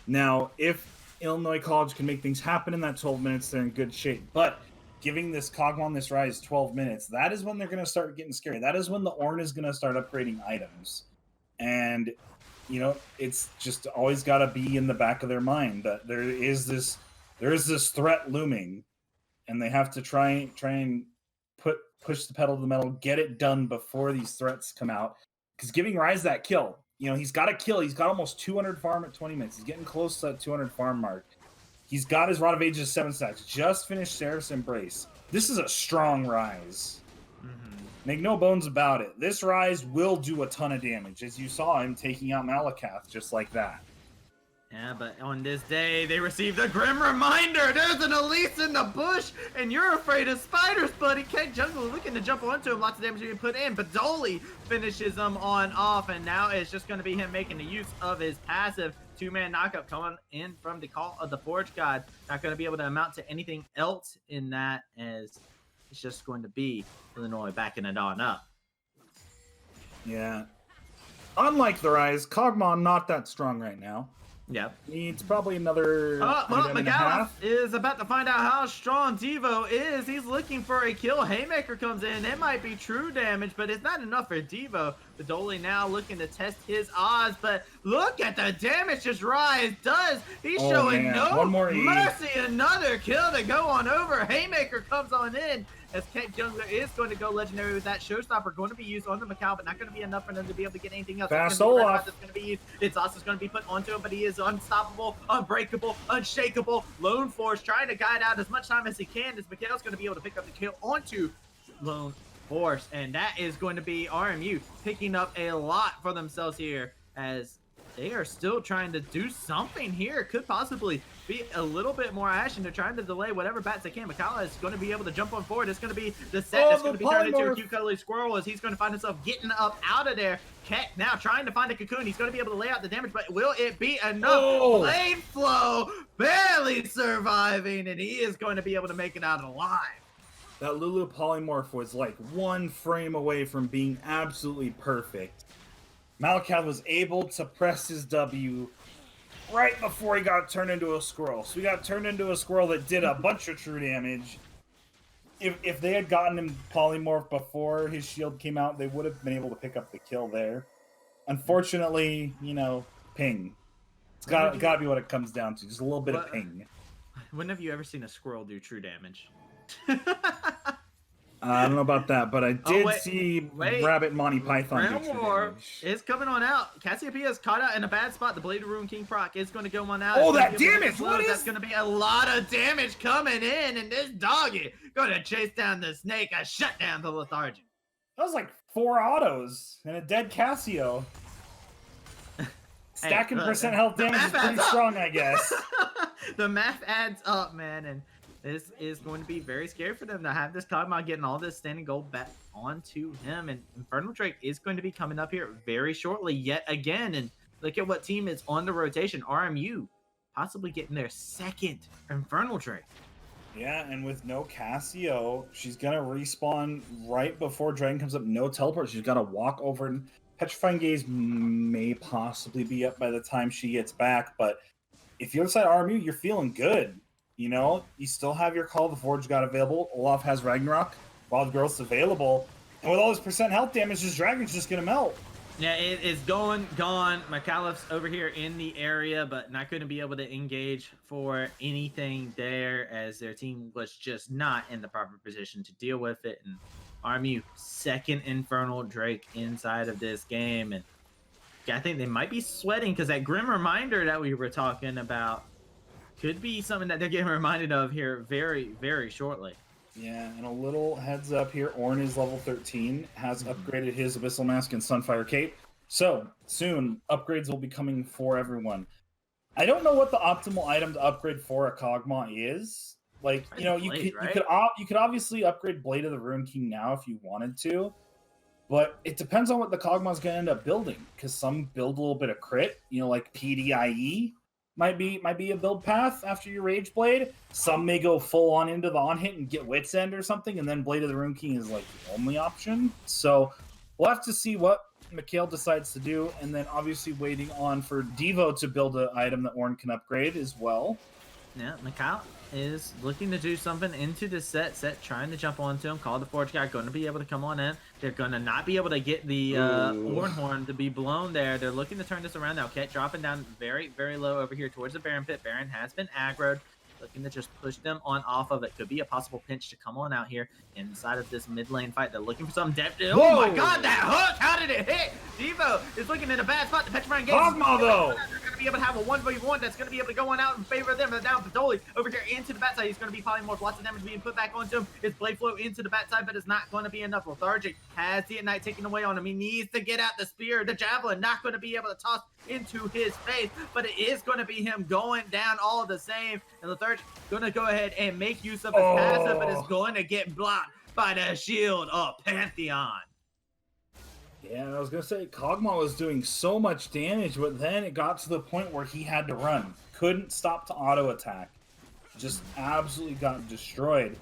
Now, if Illinois College can make things happen in that 12 minutes, they're in good shape. But giving this Kog'Maw this Rise 12 minutes, that is when they're going to start getting scary. That is when the Ornn is going to start upgrading items. And, you know, it's just always got to be in the back of their mind that there is this threat looming. And they have to try and push the pedal to the metal, get it done before these threats come out. Because giving Rise that kill, you know, he's got a kill. He's got almost 200 farm at 20 minutes. He's getting close to that 200 farm mark. He's got his Rod of Ages 7 stacks. Just finished Seraph's Embrace. This is a strong Rise. Make no bones about it. This Rise will do a ton of damage, as you saw him taking out Malakath just like that. Yeah, but on this day, they received a grim reminder. There's an Elise in the bush, and you're afraid of spiders, buddy. Keck Jungler looking to jump onto him. Lots of damage being put in, but Dolly finishes him on off, and now it's just going to be him making the use of his passive. 2-man knockup coming in from the Call of the Forge God. Not going to be able to amount to anything else in that, as it's just going to be Illinois backing it on up. Yeah. Unlike the Rise, Kog'Maw not that strong right now. Yep. Needs probably another. Well, minute and a McAuliffe half. is about to find out how strong Devo is. He's looking for a kill. Haymaker comes in. It might be true damage, but it's not enough for Devo. Badoli now looking to test his odds, but look at the damage this Rise does. He's showing no mercy. Another kill to go on over. Haymaker comes on in. As Keck Jungler is going to go legendary with that showstopper, going to be used on the Macau, but not going to be enough for them to be able to get anything else. Fast Olaf. It's going to be used. It's also going to be put onto him, but he is unstoppable, unbreakable, unshakable. Lone Force trying to guide out as much time as he can, as Mikhail's going to be able to pick up the kill onto Lone Force, and that is going to be RMU picking up a lot for themselves here, as they are still trying to do something here. Could possibly be a little bit more action. They're trying to delay whatever bats they can. Mikala is going to be able to jump on forward. It's going to be the set that's going to be turned into a cute cuddly squirrel, as he's going to find himself getting up out of there. Keck now trying to find a cocoon. He's going to be able to lay out the damage, but will it be enough? Blade Flow barely surviving, and he is going to be able to make it out alive. That Lulu polymorph was like 1 frame away from being absolutely perfect. Malakath was able to press his W right before he got turned into a squirrel. So he got turned into a squirrel that did a bunch of true damage. If they had gotten him polymorph before his shield came out, they would have been able to pick up the kill there. Unfortunately, you know, ping. It's got to be what it comes down to. Just a little bit of ping. When have you ever seen a squirrel do true damage? I don't know about that, but I did see Rabbit Monty Python do true damage. It's coming on out. Cassiopeia is caught out in a bad spot. The Blade of Ruin King proc is going to go on out. Oh, that damage! That's going to be a lot of damage coming in, and this doggy going to chase down the snake. I shut down the lethargic. That was like 4 autos and a dead Cassio. Stacking percent health damage is pretty strong, I guess. The math adds up, man, and This is going to be very scary for them to have this Kog'Maw getting all this standing gold back onto him. And Infernal Drake is going to be coming up here very shortly yet again. And look at what team is on the rotation. RMU possibly getting their second Infernal Drake. Yeah, and with no Cassio, she's going to respawn right before Dragon comes up. No teleport. She's got to walk over. And Petrifying Gaze may possibly be up by the time she gets back. But if you're inside RMU, you're feeling good. You know, you still have your Call of the Forge God available. Olaf has Ragnarok. Wild Growth's available. And with all this percent health damage, this Dragon's just going to melt. Yeah, it is gone. McAuliffe's over here in the area, but not going to be able to engage for anything there as their team was just not in the proper position to deal with it. And RMU, second Infernal Drake inside of this game. And I think they might be sweating because that Grim Reminder that we were talking about could be something that they're getting reminded of here very, very shortly. Yeah, and a little heads up here. Ornn is level 13, has upgraded his Abyssal Mask and Sunfire Cape. So, soon, upgrades will be coming for everyone. I don't know what the optimal item to upgrade for a Kog'Maw is. Like, you know, Blade, you could obviously upgrade Blade of the Ruined King now if you wanted to. But it depends on what the Kog'Maw's going to end up building. Because some build a little bit of crit, you know, like PDIE. Might be a build path after your Rage Blade. Some may go full on into the on hit and get Wit's End or something, and then Blade of the Ruined King is like the only option. So we'll have to see what Mikhail decides to do, and then obviously waiting on for Devo to build an item that Ornn can upgrade as well. Yeah, Mikhail is looking to do something into the set, trying to jump onto him. Call the Forge guy going to be able to come on in. They're going to not be able to get the Horn to be blown there. They're looking to turn this around now. Ket dropping down very, very low over here towards the Baron pit. Baron has been aggroed. Looking to just push them on off of it. Could be a possible pinch to come on out here inside of this mid lane fight. They're looking for some depth. Oh my god, that hook! How did it hit? Devo is looking in a bad spot. The Petrifying Gaze. Kog'Maw, though! They're going to be able to have a 1v1 that's going to be able to go on out in favor of them. They're down Patoli over here into the bat side. He's going to be polymorph. Lots of damage being put back onto him. His blade flow into the bat side, but it's not going to be enough. Lethargic has the Ignite taken away on him. He needs to get out the spear. The javelin not going to be able to toss into his face, but it is going to be him going down all the same. And Lethargic going to go ahead and make use of his passive, but it's going to get blocked by the shield of Pantheon. Yeah, I was going to say, Kog'Maw was doing so much damage, but then it got to the point where he had to run. Couldn't stop to auto-attack. Just absolutely got destroyed.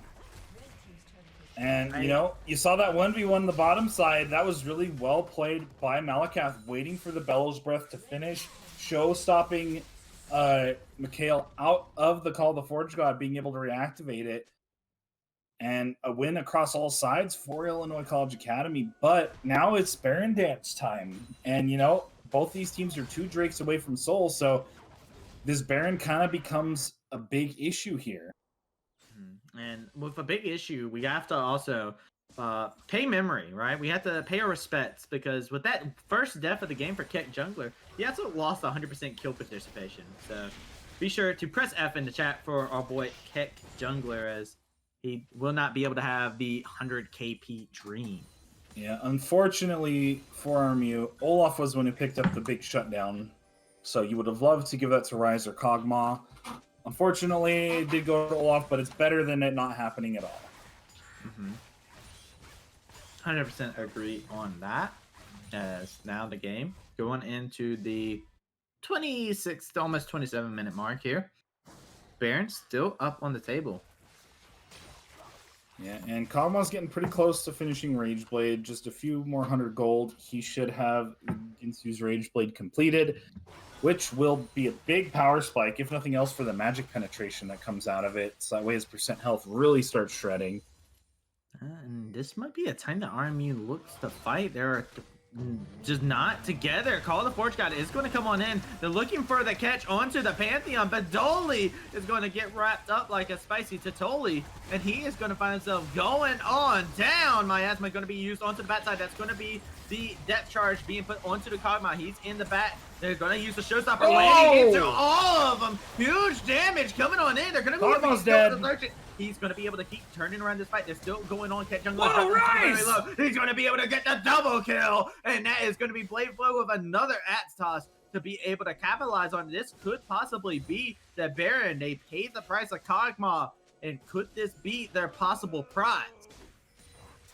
And, you know, you saw that 1v1 on the bottom side. That was really well played by Malakath, waiting for the Bellows Breath to finish, show-stopping Mikhail out of the Call of the Forge God, being able to reactivate it. And a win across all sides for Illinois College Academy. But now it's Baron Dance time. And, you know, both these teams are 2 Drakes away from Soul, so this Baron kind of becomes a big issue here. And with a big issue, we have to also pay memory, right? We have to pay our respects, because with that first death of the game for Keck Jungler, he also lost 100% kill participation. So be sure to press F in the chat for our boy Keck Jungler, as he will not be able to have the 100 KP dream. Yeah, unfortunately for RMU, Olaf was the one who picked up the big shutdown. So you would have loved to give that to Ryze or Kog'Maw. Unfortunately, it did go to Olaf, but it's better than it not happening at all. 100% agree on that. As now the game going into the 26, almost 27-minute mark here. Baron still up on the table. Yeah, and Kog'Maw's getting pretty close to finishing Rageblade. Just a few more 100 gold. He should have Ginsu's Rageblade completed, which will be a big power spike, if nothing else, for the magic penetration that comes out of it. So that way his percent health really starts shredding. And this might be a time that RMU looks to fight. They're just not together. Call the Forge God is going to come on in. They're looking for the catch onto the Pantheon, but Dolly is going to get wrapped up like a spicy Totoli, and he is going to find himself going on down. Miasma going to be used onto the bat side. That's going to be the depth charge being put onto the Kog'Maw. He's in the bat. They're going to use the showstopper, landing into all of them. Huge damage coming on in. They're going to be Kog'Maw's dead. He's going to be able to keep turning around this fight. They're still going on. Ket Jungler. He's going to be able to get the double kill. And that is going to be Blade Flow with another Axe Toss to be able to capitalize on. This could possibly be the Baron. They paid the price of Kog'Maw And could this be their possible prize?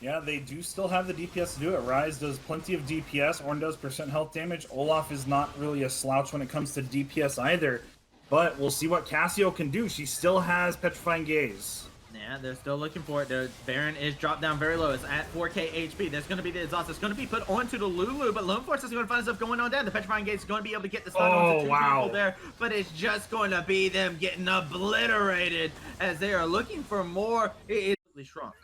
Yeah, they do still have the DPS to do it. Ryze does plenty of DPS. Ornn does percent health damage. Olaf is not really a slouch when it comes to DPS either. But we'll see what Cassio can do. She still has Petrifying Gaze. Yeah, they're still looking for it. The Baron is dropped down very low. It's at 4k HP. There's going to be the exhaust. It's going to be put onto the Lulu, but Lone Force is going to find stuff going on down. The Petrifying Gate is going to be able to get the stun onto two people there, but it's just going to be them getting obliterated as they are looking for more. It is shrunk.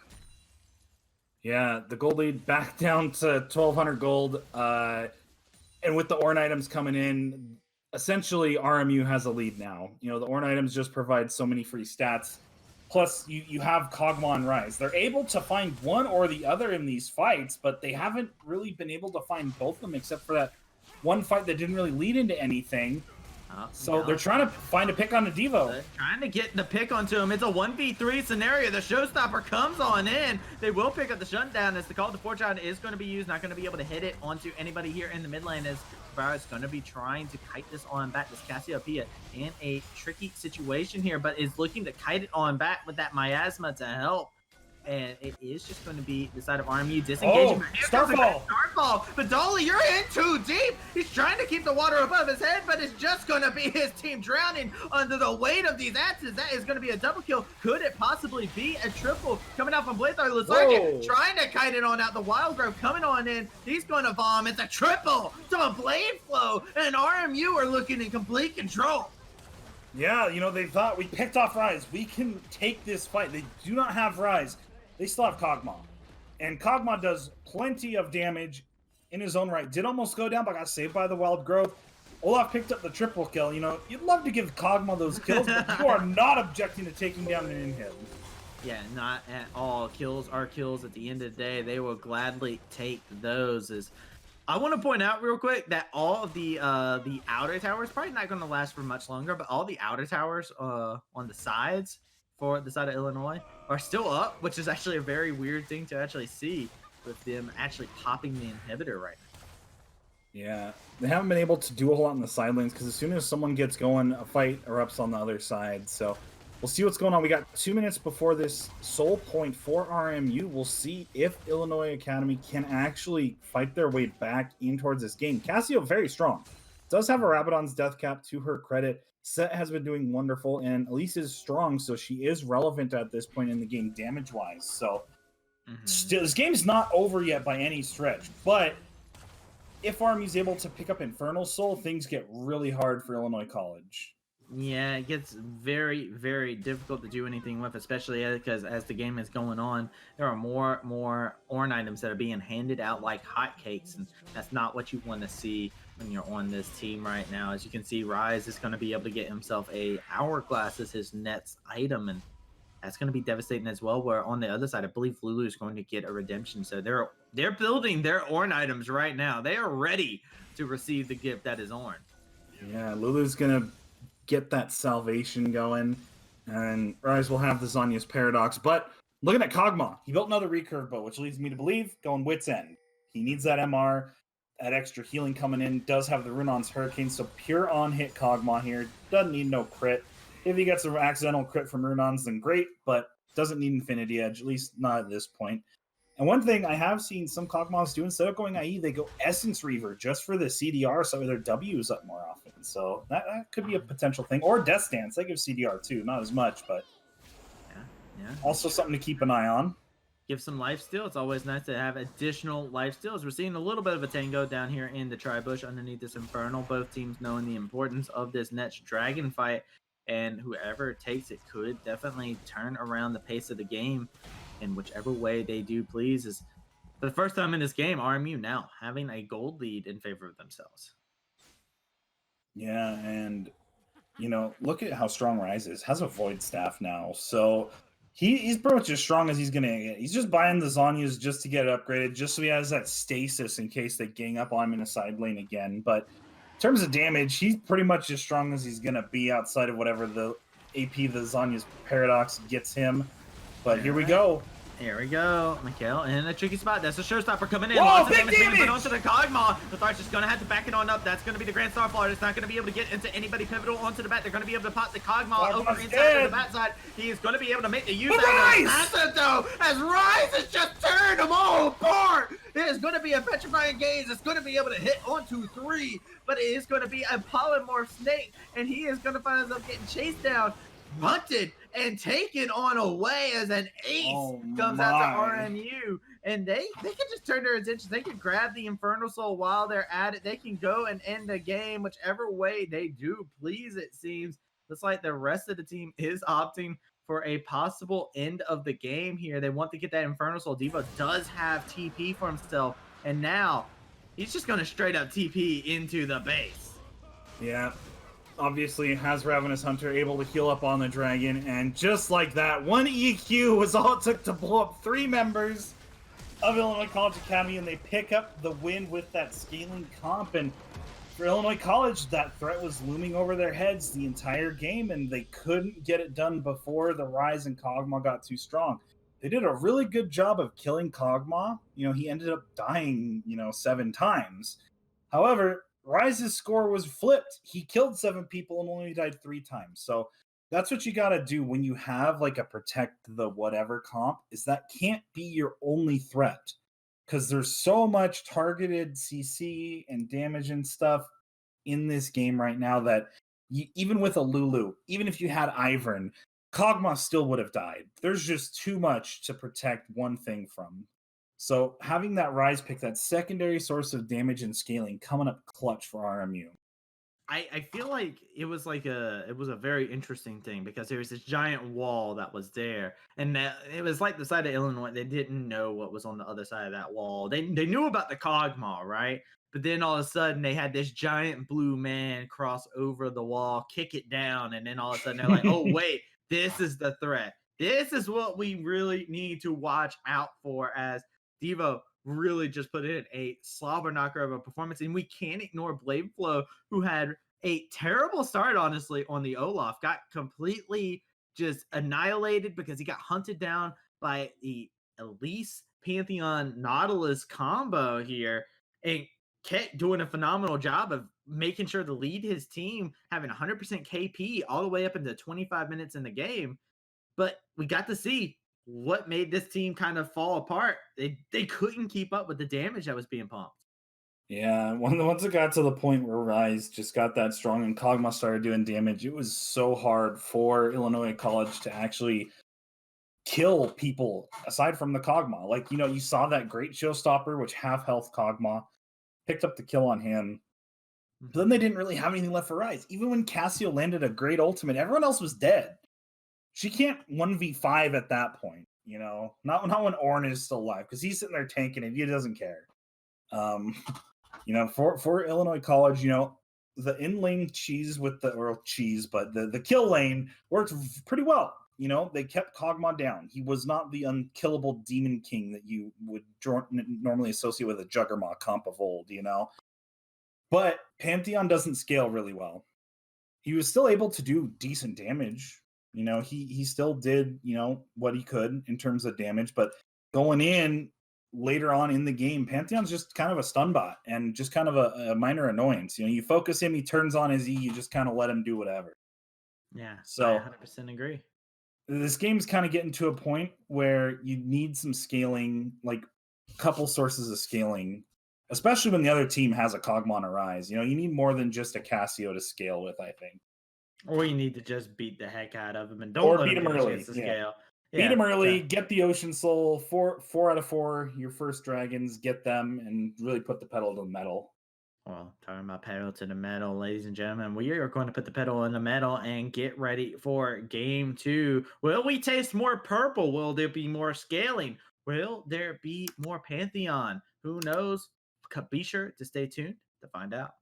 Yeah, the gold lead back down to 1,200 gold. And with the Ornn items coming in, essentially RMU has a lead now. You know, the Ornn items just provide so many free stats. Plus, you have Kog'Maw and Ryze. They're able to find one or the other in these fights, but they haven't really been able to find both of them except for that one fight that didn't really lead into anything. So they're trying to find a pick on the Devo. They're trying to get the pick onto him. It's a 1v3 scenario. The Showstopper comes on in. They will pick up the shutdown as the Call to Fortune is going to be used. Not going to be able to hit it onto anybody here in the mid lane as Barrett's going to be trying to kite this on back. This Cassiopeia in a tricky situation here, but is looking to kite it on back with that Miasma to help. And it is just going to be the side of RMU disengaging. Starfall! Starfall! But Dolly, you're in too deep! He's trying to keep the water above his head, but it's just going to be his team drowning under the weight of these axes. That is going to be a double kill. Could it possibly be a triple? Coming out from Blathar Lizardian, trying to kite it on out. The Wild Grove coming on in. He's going to bomb. It's a triple to a Blade Flow, and RMU are looking in complete control. Yeah, you know, they thought we picked off Ryze. We can take this fight. They do not have Ryze. They still have Kog'Maw. And Kog'Maw does plenty of damage in his own right. Did almost go down, but got saved by the Wild Growth. Olaf picked up the triple kill. You know, you'd love to give Kog'Maw those kills, but you are not objecting to taking down an inhib. Yeah, not at all. Kills are kills at the end of the day. They will gladly take those. I want to point out real quick that all of the outer towers, probably not going to last for much longer, but all the outer towers on the sides for the side of Illinois are still up, which is actually a very weird thing to actually see with them actually popping the inhibitor right now. Yeah, they haven't been able to do a whole lot in the side lanes because as soon as someone gets going, a fight erupts on the other side. So we'll see what's going on. We got 2 minutes before this soul point for RMU. We'll see if Illinois Academy can actually fight their way back in towards this game. Cassio, very strong. Does have a Rabadon's death cap to her credit. Set has been doing wonderful, and Elise is strong, so she is relevant at this point in the game damage-wise. So still, this game's not over yet by any stretch, but if Army's able to pick up Infernal Soul, things get really hard for Illinois College. Yeah, it gets very, very difficult to do anything with, especially because as the game is going on, there are more Ornn items that are being handed out like hotcakes, and that's not what you want to see when you're on this team right now. As you can see, Ryze is going to be able to get himself a Hourglass as his next item, and that's going to be devastating as well. Where on the other side, I believe Lulu is going to get a redemption. So they're building their Ornn items right now. They are ready to receive the gift that is Ornn. Yeah, Lulu's going to get that salvation going, and Ryze will have the Zanya's Paradox. But looking at Kog'Maw, he built another recurve bow, which leads me to believe going Wit's End. He needs that MR, that extra healing coming in. Does have the Runon's Hurricane, so pure on-hit Kog'Maw here. Doesn't need no crit. If he gets an accidental crit from Runon's, then great, but doesn't need Infinity Edge, at least not at this point. And one thing I have seen some Kog'Maws do, instead of going IE, they go Essence Reaver just for the CDR, so their W is up more often. So that could be a potential thing. Or Death Stance, they give CDR too, not as much, but yeah. Also something to keep an eye on. Give some lifesteal. It's always nice to have additional lifesteals. We're seeing a little bit of a tango down here in the Tri-Bush underneath this Infernal. Both teams knowing the importance of this next Dragon fight, and whoever takes it could definitely turn around the pace of the game in whichever way they do please. Is for the first time in this game, RMU now having a gold lead in favor of themselves. Yeah, and you know, look at how strong Ryze is. Has a Void Staff now, so he's pretty much as strong as he's gonna get. He's just buying the Zanyas just to get it upgraded, just so he has that stasis in case they gang up on him in a side lane again. But in terms of damage, he's pretty much as strong as he's gonna be outside of whatever the AP the Zanya's Paradox gets him. But here we go. Here we go. Mikhail in a tricky spot. That's a showstopper coming in. Whoa, Lots of big damage being put damage! onto the Cogmaw. The Thar's just going to have to back it on up. That's going to be the Grand Starfall. It's not going to be able to get into anybody pivotal onto the bat. They're going to be able to pop the Cogmaw over inside dead. of the bat side. He is going to be able to make the use But out of Rise! asset though, as Rise has just turned them all apart. It is going to be a petrifying gaze. It's going to be able to hit onto 3, but it is going to be a polymorph snake, and he is going to find himself getting chased down, hunted, and taken on away as an ace comes out to RMU. And they can just turn their attention. They can grab the Infernal Soul while they're at it. They can go and end the game whichever way they do please, it seems. Looks like the rest of the team is opting for a possible end of the game here. They want to get that Infernal Soul. Devo does have TP for himself, and now he's just going to straight up TP into the base. Yeah. Obviously has Ravenous Hunter able to heal up on the dragon, and just like that, 1 EQ was all it took to blow up 3 members of Illinois College Academy, and they pick up the win with that scaling comp. And for Illinois College, that threat was looming over their heads the entire game, and they couldn't get it done before the Rise and Kog'Maw got too strong. They did a really good job of killing Kog'Maw. You know, he ended up dying, 7 times. However, Rise's score was flipped. He killed 7 people and only died 3 times. So that's what you got to do when you have like a protect the whatever comp, is that can't be your only threat, because there's so much targeted CC and damage and stuff in this game right now that even with a Lulu, even if you had Ivern, Kog'Maw still would have died. There's just too much to protect one thing from. So having that Rise pick, that secondary source of damage and scaling, coming up clutch for RMU. I feel like it was a very interesting thing, because there was this giant wall that was there, and it was like the side of Illinois. They didn't know what was on the other side of that wall. They knew about the Kog'Maw, right? But then all of a sudden they had this giant blue man cross over the wall, kick it down, and then all of a sudden they're like, oh wait, this is the threat. This is what we really need to watch out for, as Devo really just put in a slobber knocker of a performance. And we can't ignore Blade Flow, who had a terrible start, honestly, on the Olaf. Got completely just annihilated because he got hunted down by the Elise Pantheon Nautilus combo here, and kept doing a phenomenal job of making sure to lead his team, having 100% KP all the way up into 25 minutes in the game. But we got to see what made this team kind of fall apart. They couldn't keep up with the damage that was being pumped. Yeah, once it got to the point where Rise just got that strong and Kog'Maw started doing damage, it was so hard for Illinois College to actually kill people aside from the Kog'Maw. Like, you saw that great showstopper, which half health Kog'Maw picked up the kill on him. But then they didn't really have anything left for Rise. Even when Cassio landed a great ultimate, everyone else was dead. She can't 1v5 at that point, not when Ornn is still alive, because he's sitting there tanking and he doesn't care. For Illinois College, the in-lane cheese but the kill lane worked pretty well. They kept Kog'Maw down. He was not the unkillable Demon King that you would normally associate with a Juggernaut comp of old, But Pantheon doesn't scale really well. He was still able to do decent damage. He still did, what he could in terms of damage, but going in later on in the game, Pantheon's just kind of a stun bot and just kind of a minor annoyance. You focus him, he turns on his E, you just kind of let him do whatever. Yeah, so I 100% agree. This game's kind of getting to a point where you need some scaling, like a couple sources of scaling, especially when the other team has a Kog'Maw on a Rise. You need more than just a Cassio to scale with, I think. Or you need to just beat the heck out of him and don't let beat him him get a early. chance to scale. Beat him early, get the Ocean Soul, 4 out of 4, your first dragons, get them, and really put the pedal to the metal. Well, talking about pedal to the metal, ladies and gentlemen, we are going to put the pedal in the metal and get ready for game 2. Will we taste more purple? Will there be more scaling? Will there be more Pantheon? Who knows? Be sure to stay tuned to find out.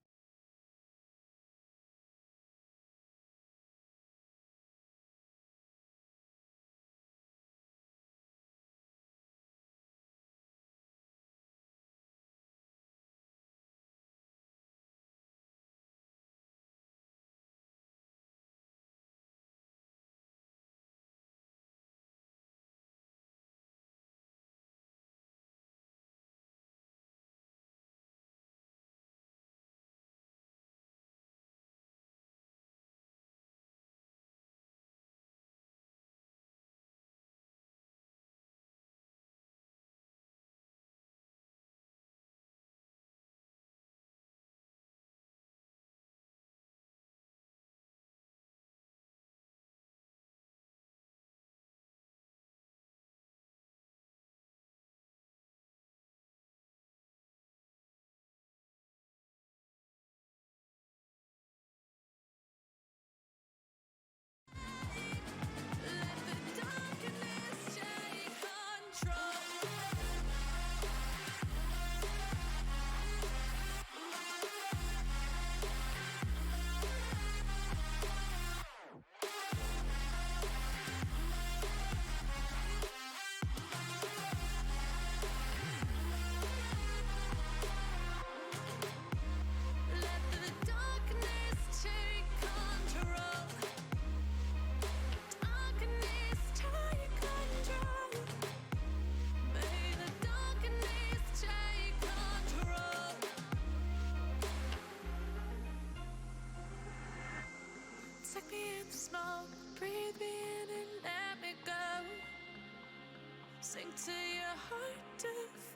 Sink to your heart to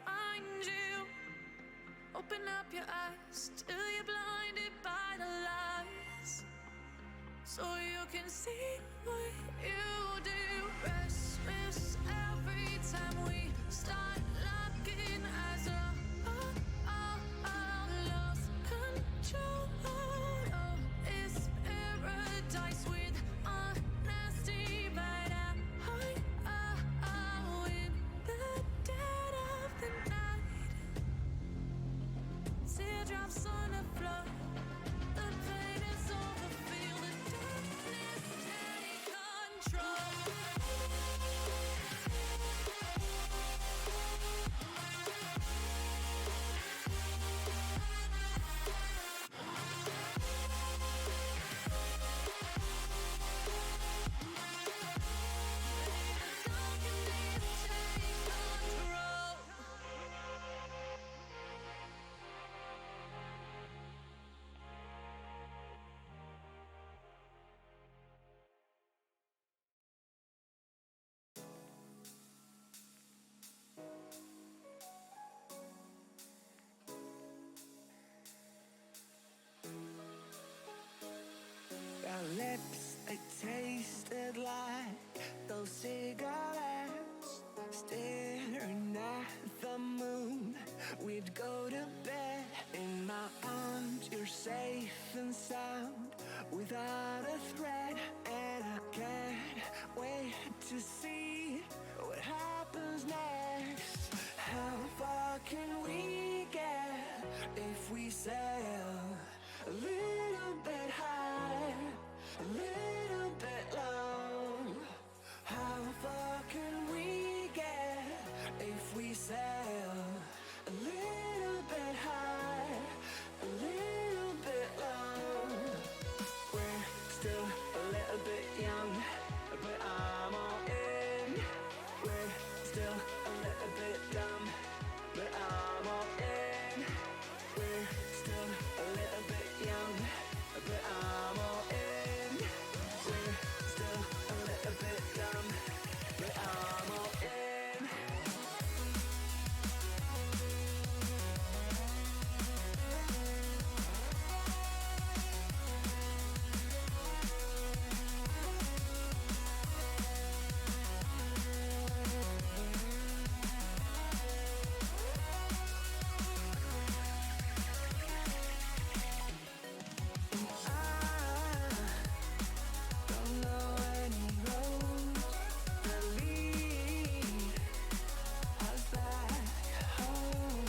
find you. Open up your eyes till you're blinded by the lies, so you can see what you do. Restless every time we start locking eyes. Lost control. Oh, it's paradise with honesty, but in the dead of the night. Teardrops on the floor. The pain is over. Feel the darkness take control. Our lips, they tasted like those cigarettes. Staring at the moon, we'd go to bed. In my arms, you're safe and sound, without a threat. And I can't wait to see what happens next. How far can we get if we sail a little bit high, a little bit low? How far can we get if we sail a little bit high, a little bit low? We're still a little bit young, but I'm all in. We're still a little bit dumb, but I'm all in. We're still a little bit young, but I'm all in. We're still a little bit dumb, but I'm all in. Don't know any roads that lead us back home.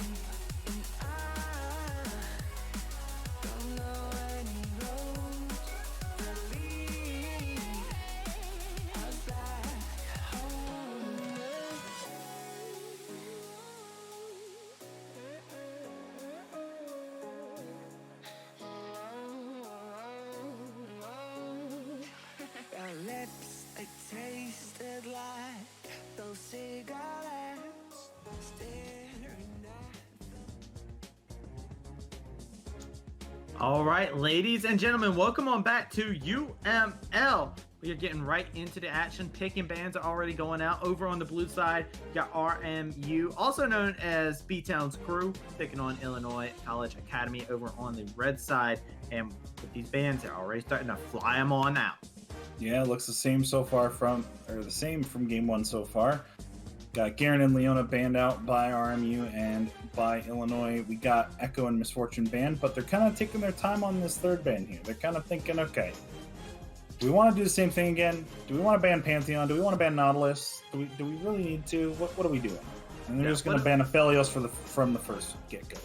And I don't know any roads that lead us back home. Our lips, they tasted like those cigarettes. Staring at All right, ladies and gentlemen, welcome on back to UML. We are getting right into the action. Picking bands are already going out. Over on the blue side, you got RMU, also known as B-Town's Crew, picking on Illinois College Academy over on the red side. And with these bands, they're already starting to fly them on out. Yeah, it looks the same from game one so far. Got Garen and Leona banned out by RMU and by Illinois. We got Echo and Misfortune banned, but they're kind of taking their time on this third ban here. They're kind of thinking, okay, do we want to do the same thing again? Do we want to ban Pantheon? Do we want to ban Nautilus? Do we really need to? What are we doing? And they're just going to ban Aphelios from the first get-go.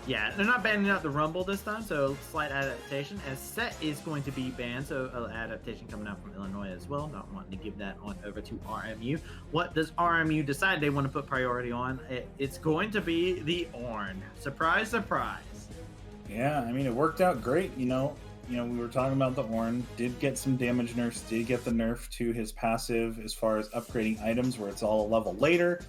Yeah, they're not banning out the Rumble this time, so slight adaptation. As Set is going to be banned, so adaptation coming out from Illinois as well. Not wanting to give that on over to RMU. What does RMU decide they want to put priority on? It's going to be the Ornn. Surprise, surprise. Yeah, I mean, it worked out great. You know, we were talking about the Ornn. Did get some damage nerfs. Did get the nerf to his passive as far as upgrading items, where it's all a level later.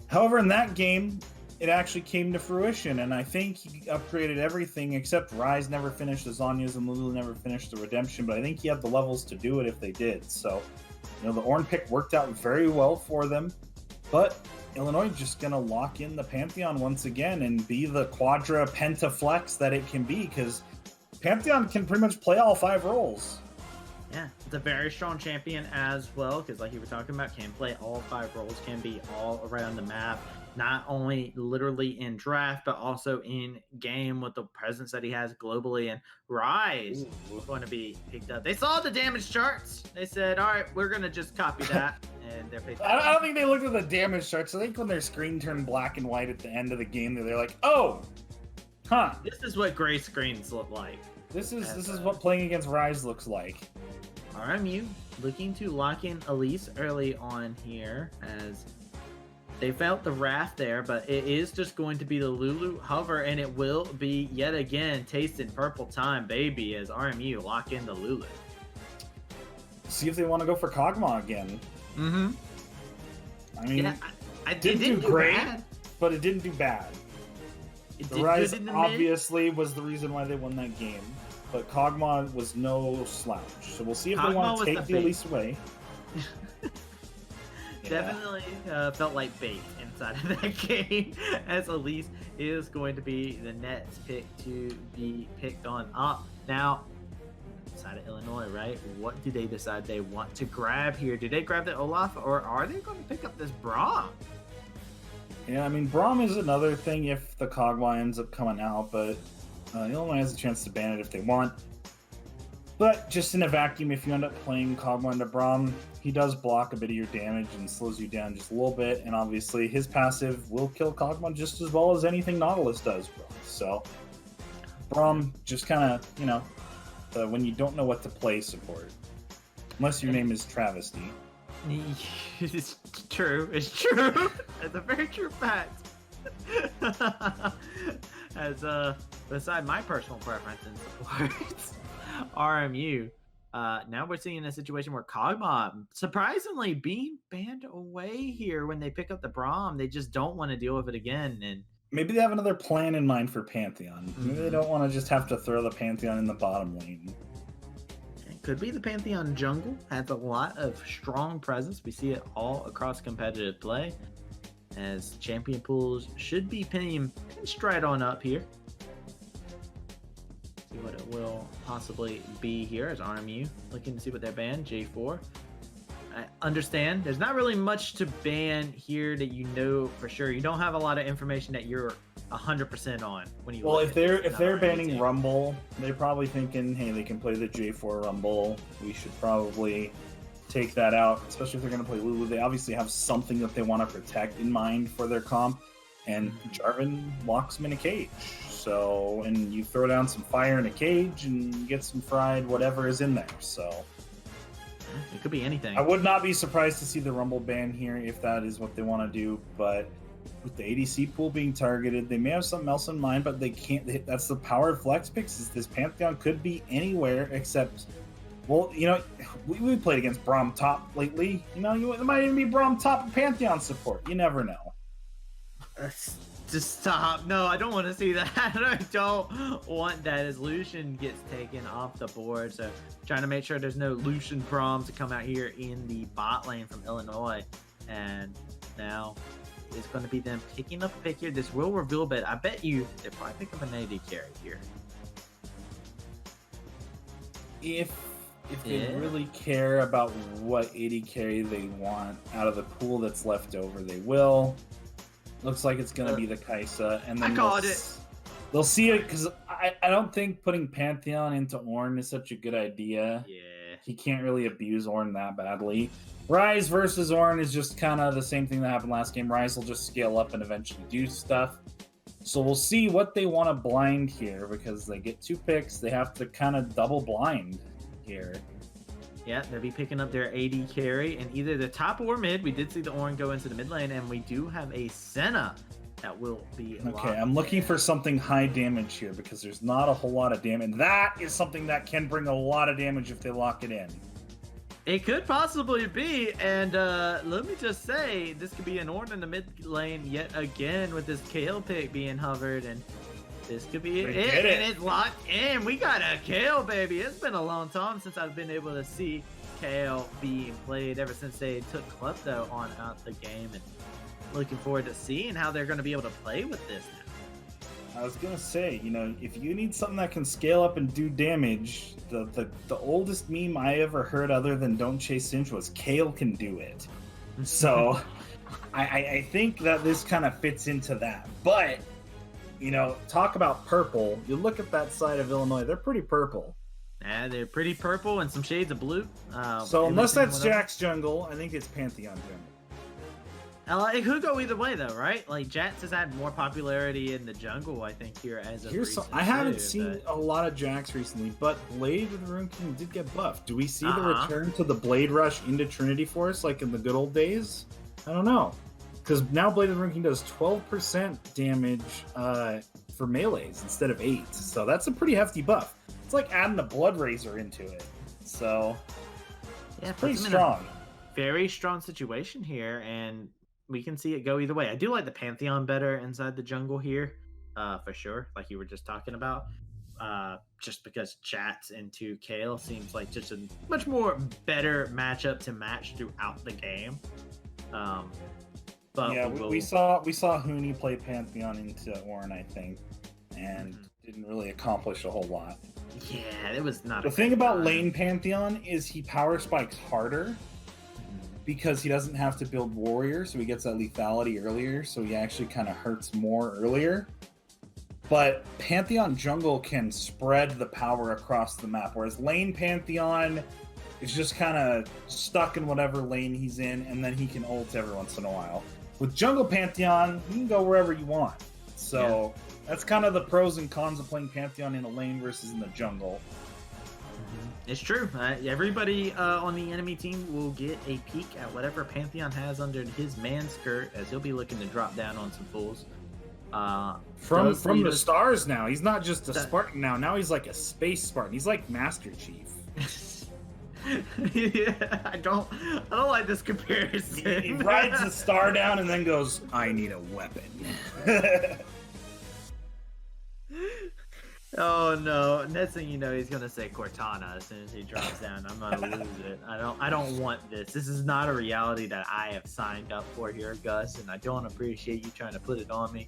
However, in that game, it actually came to fruition, and I think he upgraded everything except Ryze never finished the Zhonya's and Lulu never finished the Redemption, but I think he had the levels to do it if they did. So, the Ornn pick worked out very well for them. But Illinois just going to lock in the Pantheon once again and be the quadra pentaflex that it can be, because Pantheon can pretty much play all 5 roles. Yeah, it's a very strong champion as well, because like you were talking about, can play all 5 roles, can be all around the map, not only literally in draft, but also in game with the presence that he has globally. And Rise is going to be picked up. They saw the damage charts. They said, all right, we're going to just copy that. And they're picked up. I don't think they looked at the damage charts. I think when their screen turned black and white at the end of the game, they're like, oh, huh. This is what gray screens look like. This is what playing against Rise looks like. RMU looking to lock in Elise early on here, as they felt the wrath there, but it is just going to be the Lulu hover, and it will be yet again tasting purple time, baby, as RMU lock in the Lulu. See if they want to go for Kog'Maw again. Mm-hmm. I mean, yeah, it didn't do great, bad. but it didn't do bad. It The did Rise good in the mid. obviously was the reason why they won that game, but Kog'Maw was no slouch. So we'll see if they Kog'Maw want was to take the the bait. Elise away. Yeah. Definitely felt like bait inside of that game, as Elise is going to be the next pick to be picked on up. Now, side of Illinois, right? What do they decide they want to grab here? Do they grab the Olaf, or are they going to pick up this Braum? Yeah, I mean, Braum is another thing if the Kog'Maw ends up coming out, but Illinois has a chance to ban it if they want. But just in a vacuum, if you end up playing Kog'Maw into Braum, he does block a bit of your damage and slows you down just a little bit, and obviously his passive will kill Kog'Maw just as well as anything Nautilus does, bro. So, Braum just kind of, you know, when you don't know what to play support. Unless your name is Travesty. It's true. It's true. It's a very true fact. As beside my personal preference in support, RMU. Now we're seeing a situation where Kog'Maw surprisingly being banned away here when they pick up the Braum. They just don't want to deal with it again, and Maybe they have another plan in mind for Pantheon. Maybe they don't want to just have to throw the Pantheon in the bottom lane. it could be the Pantheon jungle. Has a lot of strong presence. We see it all across competitive play, as champion pools should be pinstride on up here. See what it will possibly be here, as RMU looking to see what they're banned. J4. I understand there's not really much to ban here that you know for sure. You don't have a lot of information that you're 100% on when you. Well, look if at they're it. banning Rumble, they're probably thinking, hey, they can play the J4 Rumble. We should probably take that out, especially if they're going to play Lulu. They obviously have something that they want to protect in mind for their comp, and Jarvan locks them in a cage. So, and you throw down some fire in a cage and get some fried whatever is in there. So, It could be anything. I would not be surprised to see the Rumble ban here if that is what they want to do, but with the ADC pool being targeted, they may have something else in mind, but they can't. That's the power of flex picks, is this Pantheon could be anywhere except, well, you know, we played against Braum top lately. You know, it might even be Braum top Pantheon support. You never know. Just stop. No, I don't want to see that. I don't want that, as Lucian gets taken off the board. So trying to make sure there's no Lucian Braum to come out here in the bot lane from Illinois. And now it's going to be them picking up a pick here. This will reveal, but I bet you they probably pick up an AD carry here. If they really care about what AD carry they want out of the pool that's left over, they will. Looks like it's going to be the Kaisa. And then I called it. They'll see it, because I don't think putting Pantheon into Ornn is such a good idea. Yeah. He can't really abuse Ornn that badly. Rise versus Ornn is just kind of the same thing that happened last game. Rise will just scale up and eventually do stuff. So we'll see what they want to blind here, because they get 2 picks. They have to kind of double blind here. Yeah, they'll be picking up their AD carry in either the top or mid. We did see the Ornn go into the mid lane, and we do have a Senna that will be Okay, I'm looking for something high damage here, because there's not a whole lot of damage. That is something that can bring a lot of damage if they lock it in. It could possibly be, and let me just say, this could be an Ornn in the mid lane yet again with this Kale pick being hovered, and this could be They it. did it. And it's locked in. We got a Kale, baby. It's been a long time since I've been able to see Kale being played ever since they took Klepto on out the game, and looking forward to seeing how they're going to be able to play with this now. I was gonna say, if you need something that can scale up and do damage, the oldest meme I ever heard other than "Don't Chase Cinch" was "Kale can do it." So, I think that this kind of fits into that. But, talk about purple. You look at that side of Illinois; they're pretty purple. Yeah, they're pretty purple and some shades of blue. So unless that's Jack's jungle, I think it's Pantheon jungle. It could go either way, though, right? Like, Jax has had more popularity in the jungle, I think, here as of recent. I haven't seen a lot of Jax recently, but Blade of the Rune King did get buffed. Do we see the return to the Blade Rush into Trinity Force like in the good old days? I don't know. Because now Blade of the Rune King does 12% damage for melees instead of 8. So that's a pretty hefty buff. It's like adding a Blood Razor into it. So, yeah, it's pretty strong. Very strong situation here, and we can see it go either way. I do like the Pantheon better inside the jungle here, for sure, like you were just talking about. Just because Chats into Kale seems like just a much more better matchup to match throughout the game. But yeah, we saw Huni play Pantheon into Ornn, I think, and didn't really accomplish a whole lot. Yeah, it was not. The thing about lane Pantheon is he power spikes harder because he doesn't have to build warrior, so he gets that lethality earlier, so he actually kind of hurts more earlier. But Pantheon jungle can spread the power across the map, whereas lane Pantheon is just kind of stuck in whatever lane he's in, and then he can ult every once in a while. With jungle Pantheon, you can go wherever you want. So that's kind of the pros and cons of playing Pantheon in a lane versus in the jungle. It's true. Everybody on the enemy team will get a peek at whatever Pantheon has under his man skirt, as he'll be looking to drop down on some fools. From the stars now. He's not just a Spartan now. Now he's like a space Spartan. He's like Master Chief. Yeah, I don't like this comparison. He rides the star down and then goes, "I need a weapon." Oh no! Next thing you know, he's gonna say Cortana as soon as he drops down. I'm gonna lose it. I don't want this. This is not a reality that I have signed up for here, Gus, and I don't appreciate you trying to put it on me.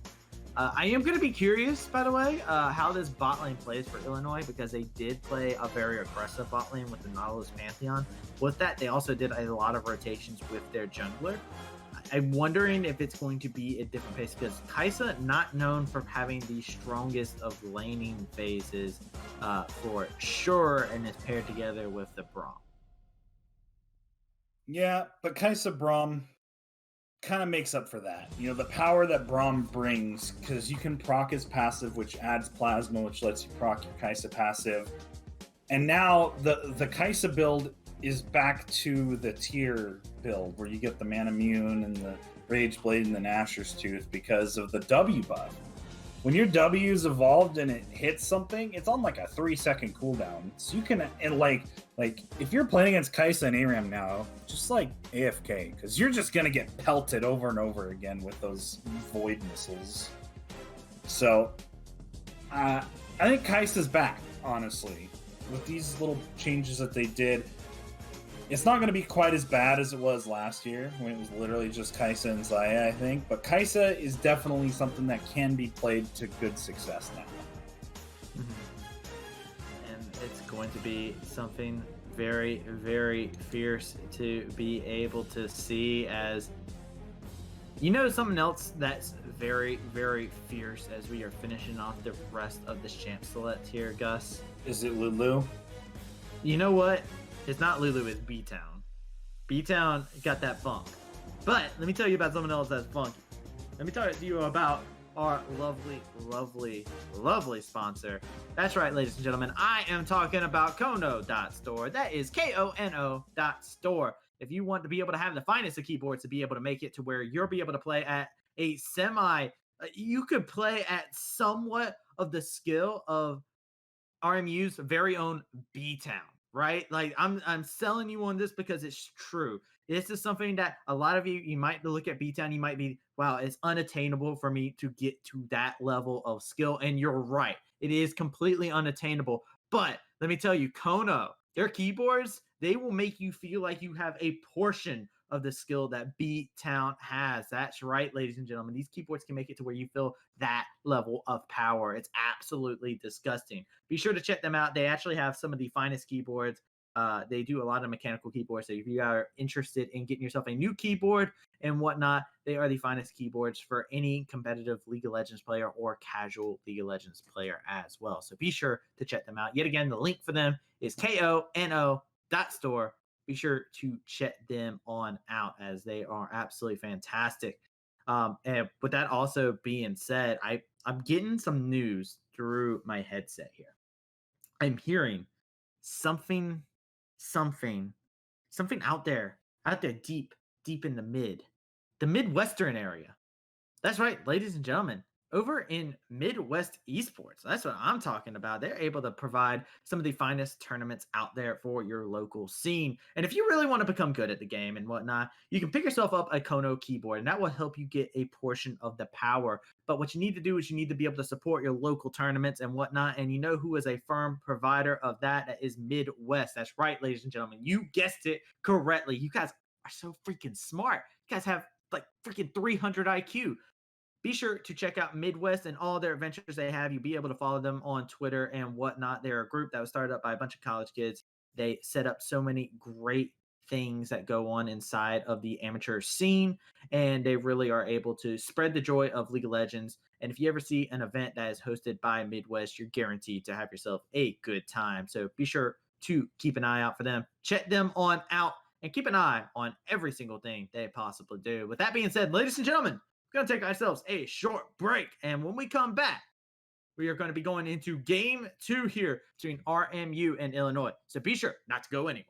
I am gonna be curious, by the way, how this bot lane plays for Illinois, because they did play a very aggressive bot lane with the Nautilus Pantheon. With that, they also did a lot of rotations with their jungler. I'm wondering if it's going to be a different pace, because Kai'Sa not known for having the strongest of laning phases for sure, and is paired together with the Braum. Yeah, but Kai'Sa Braum kind of makes up for that. The power that Braum brings, because you can proc his passive, which adds plasma, which lets you proc your Kai'Sa passive. And now the Kai'Sa build is back to the tier build where you get the Mana Immune and the Rage Blade and the Nashor's Tooth because of the W buff. When your W is evolved and it hits something, it's on like a 3-second cooldown. So you can, and like if you're playing against Kai'Sa and ARAM now, just like AFK, because you're just gonna get pelted over and over again with those void missiles. So I think Kai'Sa's back, honestly, with these little changes that they did. It's not going to be quite as bad as it was last year when it was literally just Kai'Sa and Xayah, I think. But Kai'Sa is definitely something that can be played to good success now. And it's going to be something very, very fierce to be able to see, as something else that's very, very fierce as we are finishing off the rest of this champ select here, Gus. Is it Lulu? You know what? It's not Lulu, it's B-Town. B-Town got that funk. But let me tell you about something else that's funky. Let me talk to you about our lovely, lovely, lovely sponsor. That's right, ladies and gentlemen. I am talking about Kono.store. That is Kono.store. If you want to be able to have the finest of keyboards to be able to make it to where you'll be able to play at a you could play at somewhat of the skill of RMU's very own B-Town. Right? Like I'm selling you on this because it's true. This is something that a lot of you might look at B-Town, you might be, wow, it's unattainable for me to get to that level of skill. And you're right. It is completely unattainable. But let me tell you, Kono, their keyboards, They will make you feel like you have a portion of the skill that B-Town has. That's right, ladies and gentlemen. These keyboards can make it to where you feel that level of power. It's absolutely disgusting. Be sure to check them out. They actually have some of the finest keyboards. They do a lot of mechanical keyboards. So if you are interested in getting yourself a new keyboard and whatnot, they are the finest keyboards for any competitive League of Legends player or casual League of Legends player as well. So be sure to check them out. Yet again, the link for them is kono.store. Be sure to check them on out as they are absolutely fantastic. And with that also being said, I'm getting some news through my headset here. I'm hearing something out there deep in the Midwestern area. That's right, ladies and gentlemen. Over in Midwest Esports, that's what I'm talking about. They're able to provide some of the finest tournaments out there for your local scene. And if you really want to become good at the game and whatnot, you can pick yourself up a Kono keyboard, and that will help you get a portion of the power. But what you need to do is you need to be able to support your local tournaments and whatnot. And you know who is a firm provider of that? That is Midwest. That's right, ladies and gentlemen. You guessed it correctly. You guys are so freaking smart. You guys have like freaking 300 IQ. Be sure to check out Midwest and all their adventures they have. You'll be able to follow them on Twitter and whatnot. They're a group that was started up by a bunch of college kids. They set up so many great things that go on inside of the amateur scene, and they really are able to spread the joy of League of Legends. And if you ever see an event that is hosted by Midwest, you're guaranteed to have yourself a good time. So be sure to keep an eye out for them. Check them on out and keep an eye on every single thing they possibly do. With that being said, ladies and gentlemen, we're going to take ourselves a short break. And when we come back, we are going to be going into game 2 here between RMU and Illinois. So be sure not to go anywhere.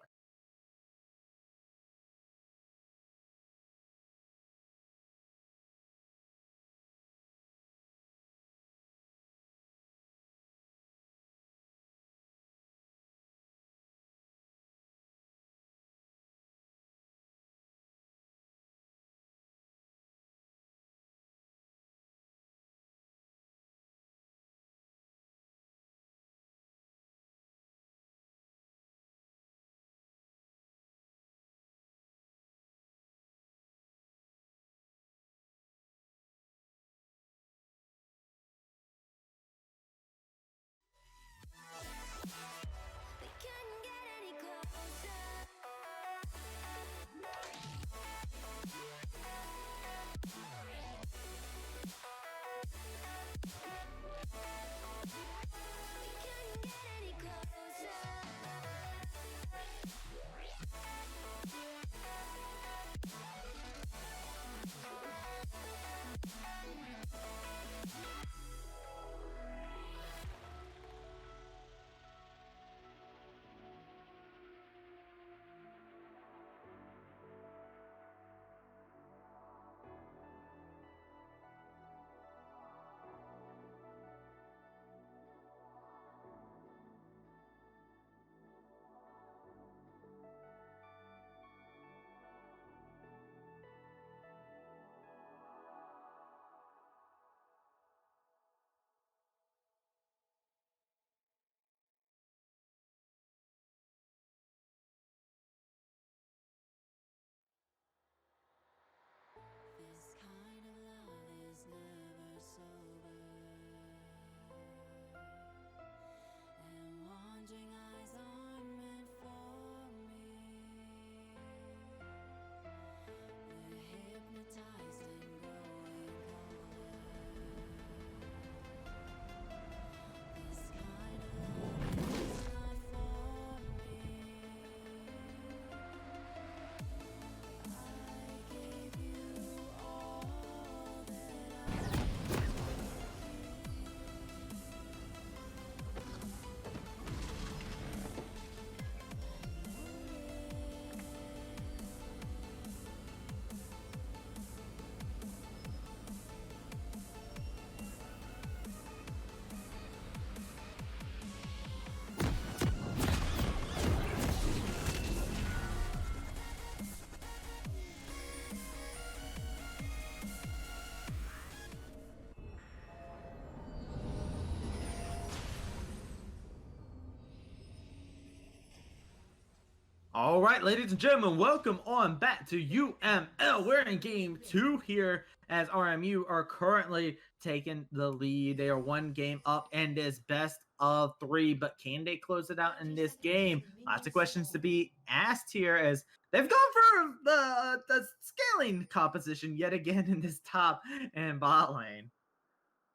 All right, ladies and gentlemen, welcome on back to UML. We're in game 2 here as RMU are currently taking the lead. They are 1 game up in this best of 3, but can they close it out in this game? Lots of questions to be asked here as they've gone for the scaling composition yet again in this top and bot lane.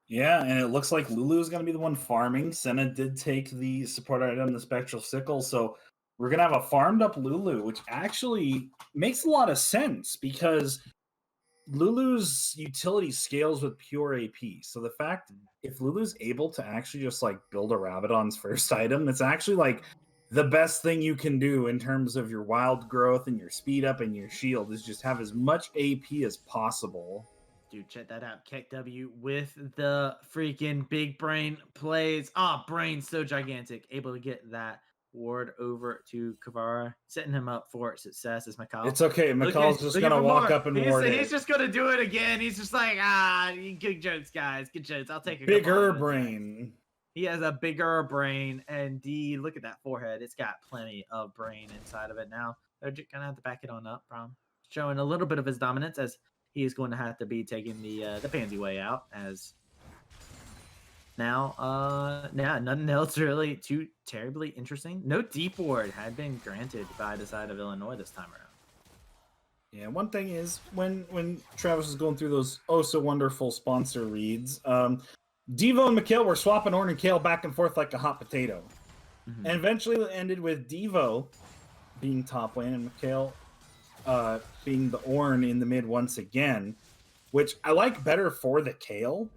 Yeah, and it looks like Lulu is going to be the one farming. Senna did take the support item, the Spectral Sickle, so we're going to have a farmed up Lulu, which actually makes a lot of sense because Lulu's utility scales with pure AP. So the fact if Lulu's able to actually just like build a Rabadon's first item, it's actually like the best thing you can do in terms of your wild growth and your speed up and your shield is just have as much AP as possible. Dude, check that out. Keck W with the freaking big brain plays. Brain so gigantic. Able to get that ward over to Kavara, setting him up for success as Mikal. It's okay. Mikal's just going to walk up and ward it. He's just going to do it again. He's just like, good jokes, guys. Good jokes. I'll take a bigger brain. He has a bigger brain. Indeed. Look at that forehead. It's got plenty of brain inside of it now. They're just going to have to back it on up, showing a little bit of his dominance as he is going to have to be taking the pansy way out as now, nothing else really too terribly interesting. No deep ward had been granted by the side of Illinois this time around. Yeah, one thing is when Travis was going through those oh so wonderful sponsor reads, Devo and Mikhail were swapping Ornn and Kale back and forth like a hot potato. Mm-hmm. And eventually it ended with Devo being top lane and Mikhail being the Ornn in the mid once again, which I like better for the Kale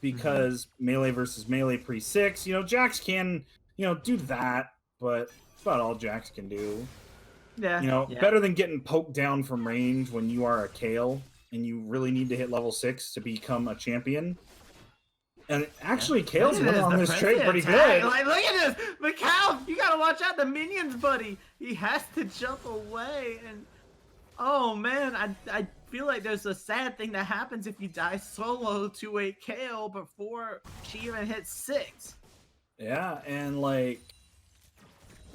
because melee versus melee pre-6, Jax can, do that, but that's about all Jax can do. Yeah. Better than getting poked down from range when you are a Kale and you really need to hit level 6 to become a champion. And actually, Kale's winning on this trade pretty good. Like, look at this! Mikhail, you gotta watch out the minions, buddy! He has to jump away and oh man, I feel like there's a sad thing that happens if you die solo to a Kale before she even hits 6. Yeah, and like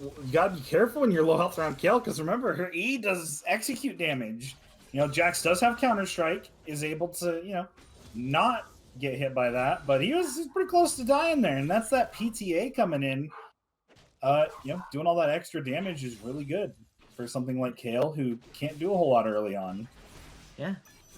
you gotta be careful when you're low health around Kale because remember her E does execute damage. Jax does have Counter-Strike, is able to, not get hit by that, but he's pretty close to dying there, and that's that PTA coming in. Doing all that extra damage is really good for something like Kale, who can't do a whole lot early on. Yeah,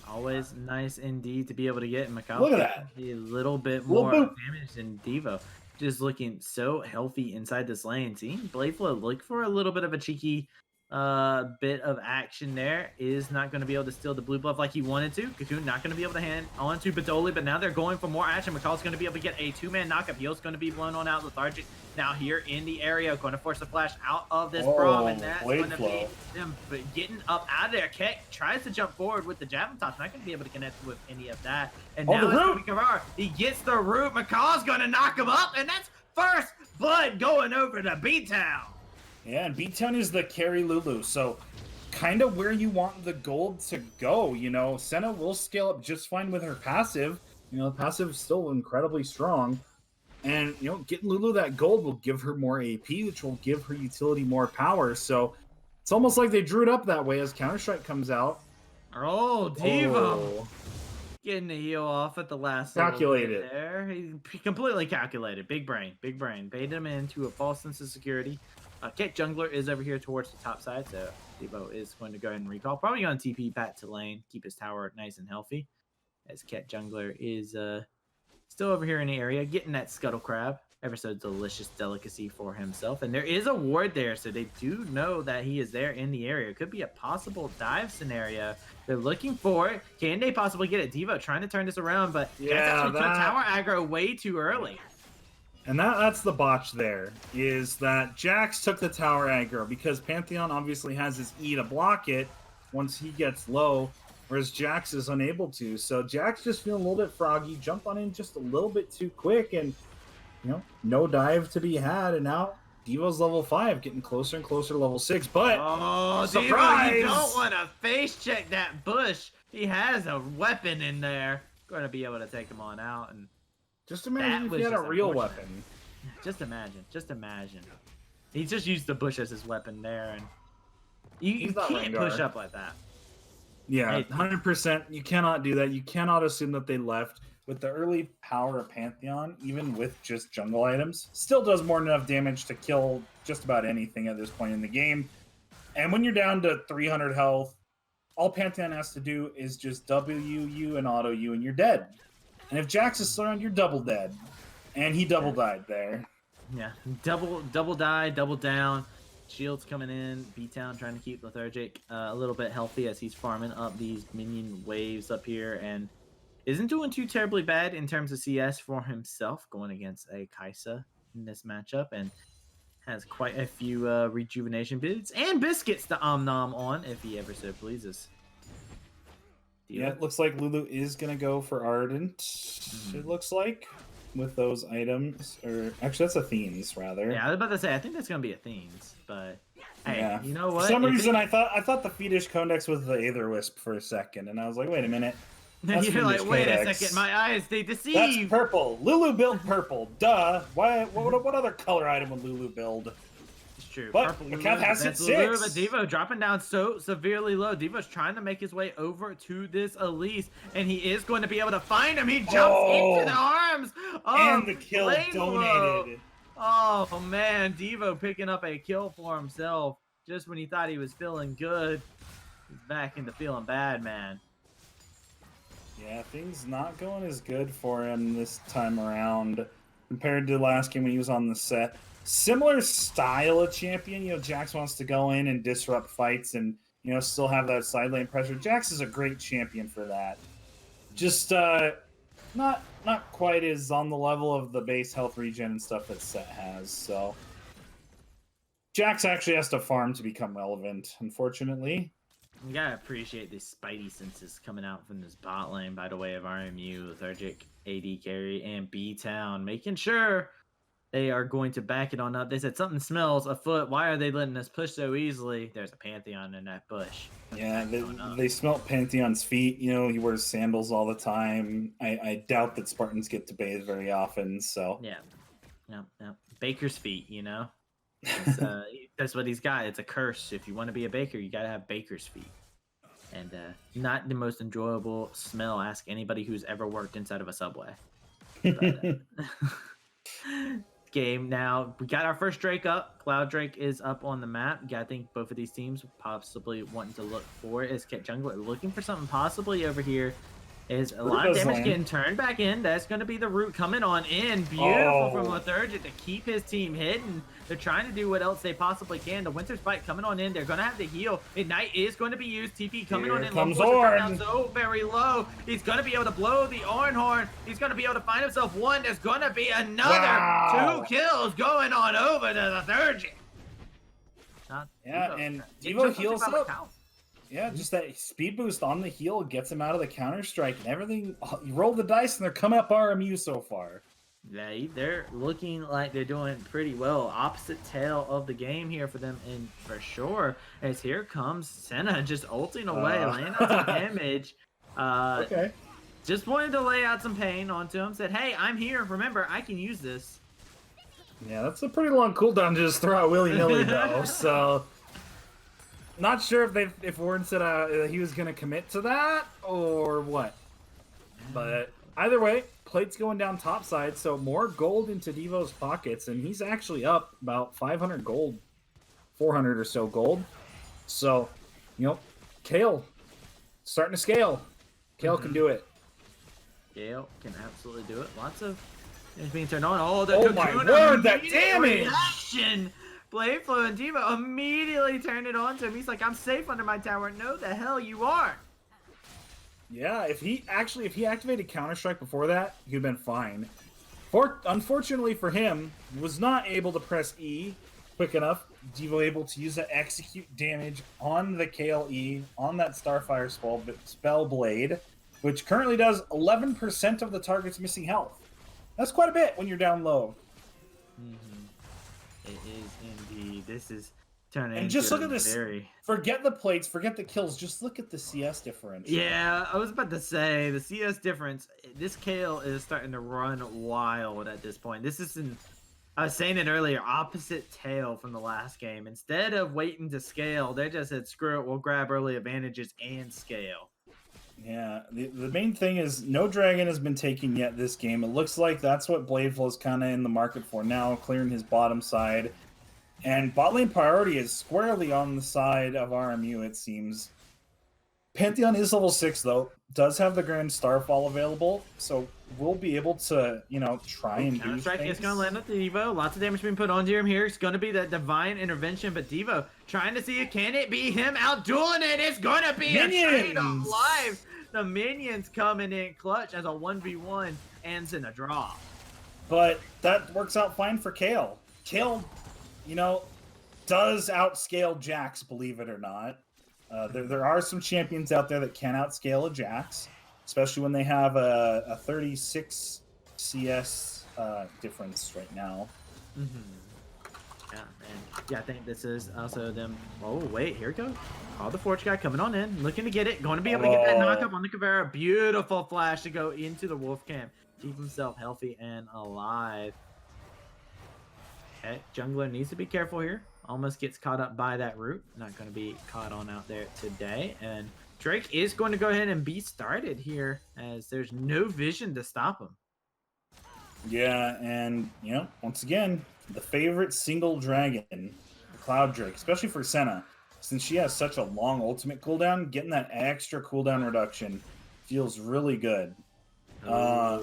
always nice indeed to be able to get Mikhail. Look at that. A little bit more damage than Devo. Just looking so healthy inside this lane. See, Bladeflow look for a little bit of a cheeky bit of action there. Is not going to be able to steal the blue buff like he wanted to. Cocoon not going to be able to hand on to Badoli, but now they're going for more action. McCall's going to be able to get a 2-man knockup. Heel's going to be blown on out. Lethargic now here in the area, going to force the flash out of this Braum, and that's going to be them getting up out of there. Keck tries to jump forward with the javelin toss, not going to be able to connect with any of that. And now it's going to be Kavar. He gets the root. McCall's going to knock him up, and that's first blood going over to B-Town. Yeah, and B-Town is the carry Lulu, so kind of where you want the gold to go. Senna will scale up just fine with her passive. The passive is still incredibly strong. And, getting Lulu that gold will give her more AP, which will give her utility more power. So it's almost like they drew it up that way as Counter-Strike comes out. Oh, Devo! Getting the heal off at the last calculated there. He completely calculated. Big brain. Baited him into a false sense of security. Keck Jungler is over here towards the top side, so Devo is going to go ahead and recall. Probably going to TP back to lane, keep his tower nice and healthy. As Keck Jungler is still over here in the area, getting that Scuttle Crab. Ever so delicious delicacy for himself. And there is a ward there, so they do know that he is there in the area. It could be a possible dive scenario. They're looking for it. Can they possibly get it? Devo trying to turn this around, but actually took tower aggro way too early. And that's the botch there, is that Jax took the tower aggro because Pantheon obviously has his E to block it once he gets low, whereas Jax is unable to. So Jax just feeling a little bit froggy, jumped on in just a little bit too quick, and no dive to be had, and now Devo's level 5, getting closer and closer to level 6, but surprise! Devo, you don't want to face check that bush. He has a weapon in there. Going to be able to take him on out, and just imagine if he had a real weapon. Just imagine. He just used the bush as his weapon there, and You He's not can't push Rengar. up like that. Yeah, Hey. 100%. You cannot do that. You cannot assume that they left with the early power of Pantheon, even with just jungle items. Still does more than enough damage to kill just about anything at this point in the game. And when you're down to 300 health, all Pantheon has to do is just W you and auto you, and you're dead. And if Jax is around, you're double dead. And he double died there. Yeah, double die, double down. Shields coming in. B-Town trying to keep Lethargic a little bit healthy as he's farming up these minion waves up here, and isn't doing too terribly bad in terms of CS for himself going against a Kaisa in this matchup, and has quite a few rejuvenation bits and biscuits to Omnom on if he ever so pleases. Yeah, it looks like Lulu is going to go for Ardent, it looks like, with those items. Or actually, that's Athene's, rather. Yeah, I was about to say, I think that's going to be Athene's, but hey, Yeah. you know what? For some If reason, I thought the Fetish Codex was the Aetherwisp for a second, and I was like, wait a minute. That's You're like, Fetish wait a Codex. second, my eyes, they That's deceive. purple. Lulu built purple. Duh. What other color item would Lulu build? It's true. But Purple Macav Lulu, has that's hit Lulu, 6. but Devo dropping down so severely low. Devo's trying to make his way over to this Elise, and he is going to be able to find him. He jumps into the arms of And the kill Flameflow. donated. Oh man, Devo picking up a kill for himself just when he thought he was feeling good. He's back into feeling bad, man. Yeah, things not going as good for him this time around compared to last game when he was on the set. Similar style of champion, Jax wants to go in and disrupt fights and, still have that side lane pressure. Jax is a great champion for that. Just not quite as on the level of the base health regen and stuff that set has, so Jax actually has to farm to become relevant, unfortunately. You gotta appreciate these spidey senses coming out from this bot lane by the way of RMU, Lethargic, AD carry, and B-Town, making sure they are going to back it on up. They said something smells afoot. Why are they letting us push so easily? There's a Pantheon in that bush. Yeah, they smelt Pantheon's feet. He wears sandals all the time. I doubt that Spartans get to bathe very often, so... Yeah. Baker's feet, That's what he's got. It's a curse. If you want to be a baker, you got to have baker's feet. And not the most enjoyable smell. Ask anybody who's ever worked inside of a Subway. But, game now. We got our first Drake up. Cloud Drake is up on the map. I think both of these teams possibly wanting to look for it. Is Ket Jungle looking for something possibly over here? Is a lot of damage getting turned back in. That's going to be the root coming on in. Beautiful from Lethargic to keep his team hidden. They're trying to do what else they possibly can. The Winter Spike coming on in. They're going to have to heal. Ignite is going to be used. TP coming on in. Comes down so very low. He's going to be able to blow the Orn Horn. He's going to be able to find himself one. There's going to be another 2 kills going on over to Lethargic. Yeah, and Devo heals up. Yeah, just that speed boost on the heal gets him out of the counter-strike and everything. You roll the dice and they're coming up RMU so far. Yeah, they're looking like they're doing pretty well. Opposite tail of the game here for them, and for sure, as here comes Senna just ulting away, laying out some damage. Okay. Just wanted to lay out some pain onto him. Said, hey, I'm here. Remember, I can use this. Yeah, that's a pretty long cooldown to just throw out willy-nilly, though, so... Not sure if Warren said he was going to commit to that or what. But either way, plate's going down topside, so more gold into Devo's pockets, and he's actually up about 500 gold, 400 or so gold. So, Kale starting to scale. Kale can do it. Gale can absolutely do it. Lots of things being turned on. Oh, my word, that damage! Reaction! Flameflow and Devo immediately turned it on to him. He's like, I'm safe under my tower. No, the hell you aren't. Yeah, if he activated Counter-Strike before that, he'd have been fine. Unfortunately for him, was not able to press E quick enough. Devo able to use that execute damage on the KLE, on that Starfire spell blade, which currently does 11% of the target's missing health. That's quite a bit when you're down low. It is indeed. This is turning and just look into at this. very... Forget the plates, forget the kills. Just look at the CS differential. Yeah, I was about to say the CS difference. This Kale is starting to run wild at this point. This isn't I was saying it earlier, opposite tail from the last game. Instead of waiting to scale, they just said, screw it, we'll grab early advantages and scale. Yeah, the main thing is no dragon has been taken yet this game. It looks like that's what Bladeful is kind of in the market for now, clearing his bottom side. And bot lane priority is squarely on the side of RMU, it seems. Pantheon is level 6, though. Does have the Grand Starfall available, so we'll be able to, you know, try and do Counter-Strike things. is going to land at Devo. Lots of damage being put onto him here. It's going to be that Divine Intervention, but Devo trying to see, can it be him out dueling it? It's going to be Minions! a trade of lives. The minions coming in clutch as a 1v1 ends in a draw. But that works out fine for Kale. Kale, you know, does outscale Jax, believe it or not. There are some champions out there that can outscale a Jax, especially when they have a 36 CS difference right now. Yeah, and yeah, I think this is also them. Oh, wait, here we go. Call the Forge guy coming on in, looking to get it. Going to be able to get that knockup on the Caveira. Beautiful flash to go into the wolf camp. Keep himself healthy and alive. Okay, jungler needs to be careful here. Almost gets caught up by that root. Not going to be caught on out there today. And Drake is going to go ahead and be started here as there's no vision to stop him. Yeah, and, you know, once again, the favorite single dragon, the Cloud Drake, especially for Senna, since she has such a long ultimate cooldown, getting that extra cooldown reduction feels really good. Yeah,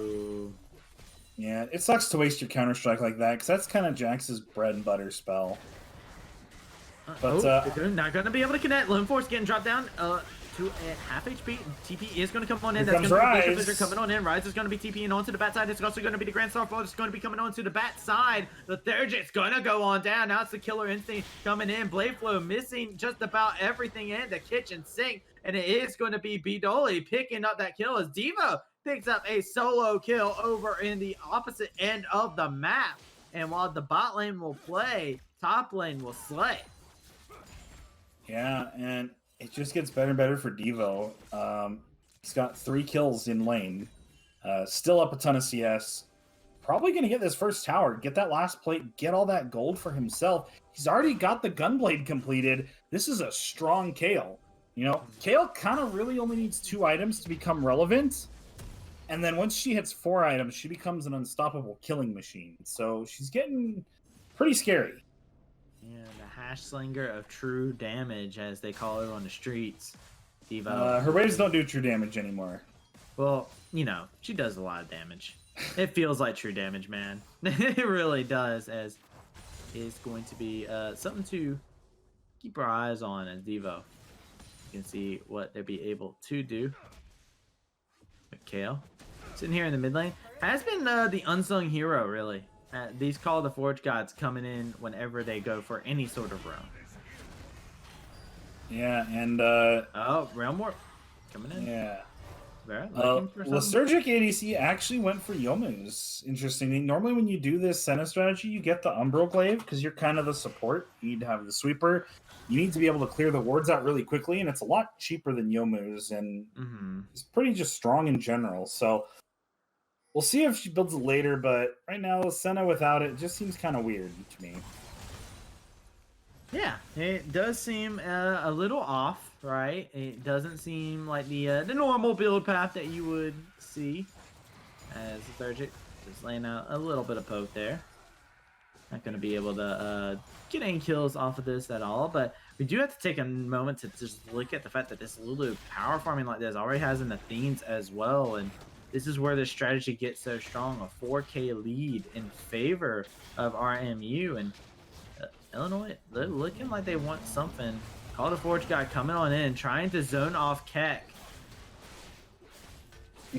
it sucks to waste your Counter-Strike like that, because that's kind of Jax's bread and butter spell. But not going to be able to connect. Lone Force getting dropped down to at half HP. TP is going to come on in. Here That's comes going to be Rise. coming on in. Rise is going to be TPing onto the bat side. It's also going to be the Grand Starfall. It's going to be coming onto the bat side. The Thurget's going to go on down. Now it's the Killer Instinct coming in. Bladeflow missing just about everything in the kitchen sink. And it is going to be Bidoli picking up that kill as Devo picks up a solo kill over in the opposite end of the map. And while the bot lane will play, top lane will slay. Yeah, and it just gets better and better for Devo. He's got 3 kills in lane. Still up a ton of CS. Probably going to get this first tower, get that last plate, get all that gold for himself. He's already got the Gunblade completed. This is a strong Kale. You know, Kale kind of really only needs 2 items to become relevant. And then once she hits 4 items, she becomes an unstoppable killing machine. So she's getting pretty scary. Yeah, the hash slinger of true damage, as they call her on the streets. Devo. Her waves don't do true damage anymore. Well, you know, she does a lot of damage. It feels like true damage, man. It really does, as is going to be something to keep our eyes on as Devo. You can see what they'll be able to do. But Kale, sitting here in the mid lane, has been the unsung hero, really. These Call the Forge gods coming in whenever they go for any sort of run. Yeah, and Oh, Realm Warp coming in. yeah. Vera, looking for something? Lysergic ADC actually went for Yomu's. Interesting. Normally when you do this Senna strategy, you get the Umbral Glaive because you're kind of the support. You need to have the sweeper. You need to be able to clear the wards out really quickly, and it's a lot cheaper than Yomu's, and it's pretty just strong in general. So we'll see if she builds it later, but right now, Senna without it just seems kind of weird to me. Yeah, it does seem a little off, right? It doesn't seem like the normal build path that you would see. As Upsurge just laying out a little bit of poke there. Not going to be able to get any kills off of this at all, but we do have to take a moment to just look at the fact that this Lulu power farming like this already has in the themes as well, and this is where the strategy gets so strong. A 4K lead in favor of RMU, and Illinois, they're looking like they want something. Call the Forge guy coming on in, trying to zone off Keck.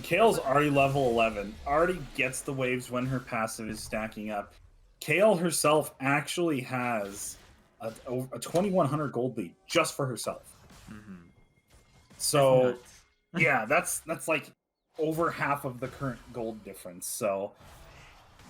Kale's already level 11, already gets the waves when her passive is stacking up. Kale herself actually has a 2,100 gold lead just for herself. So, yeah, that's like over half of the current gold difference. So,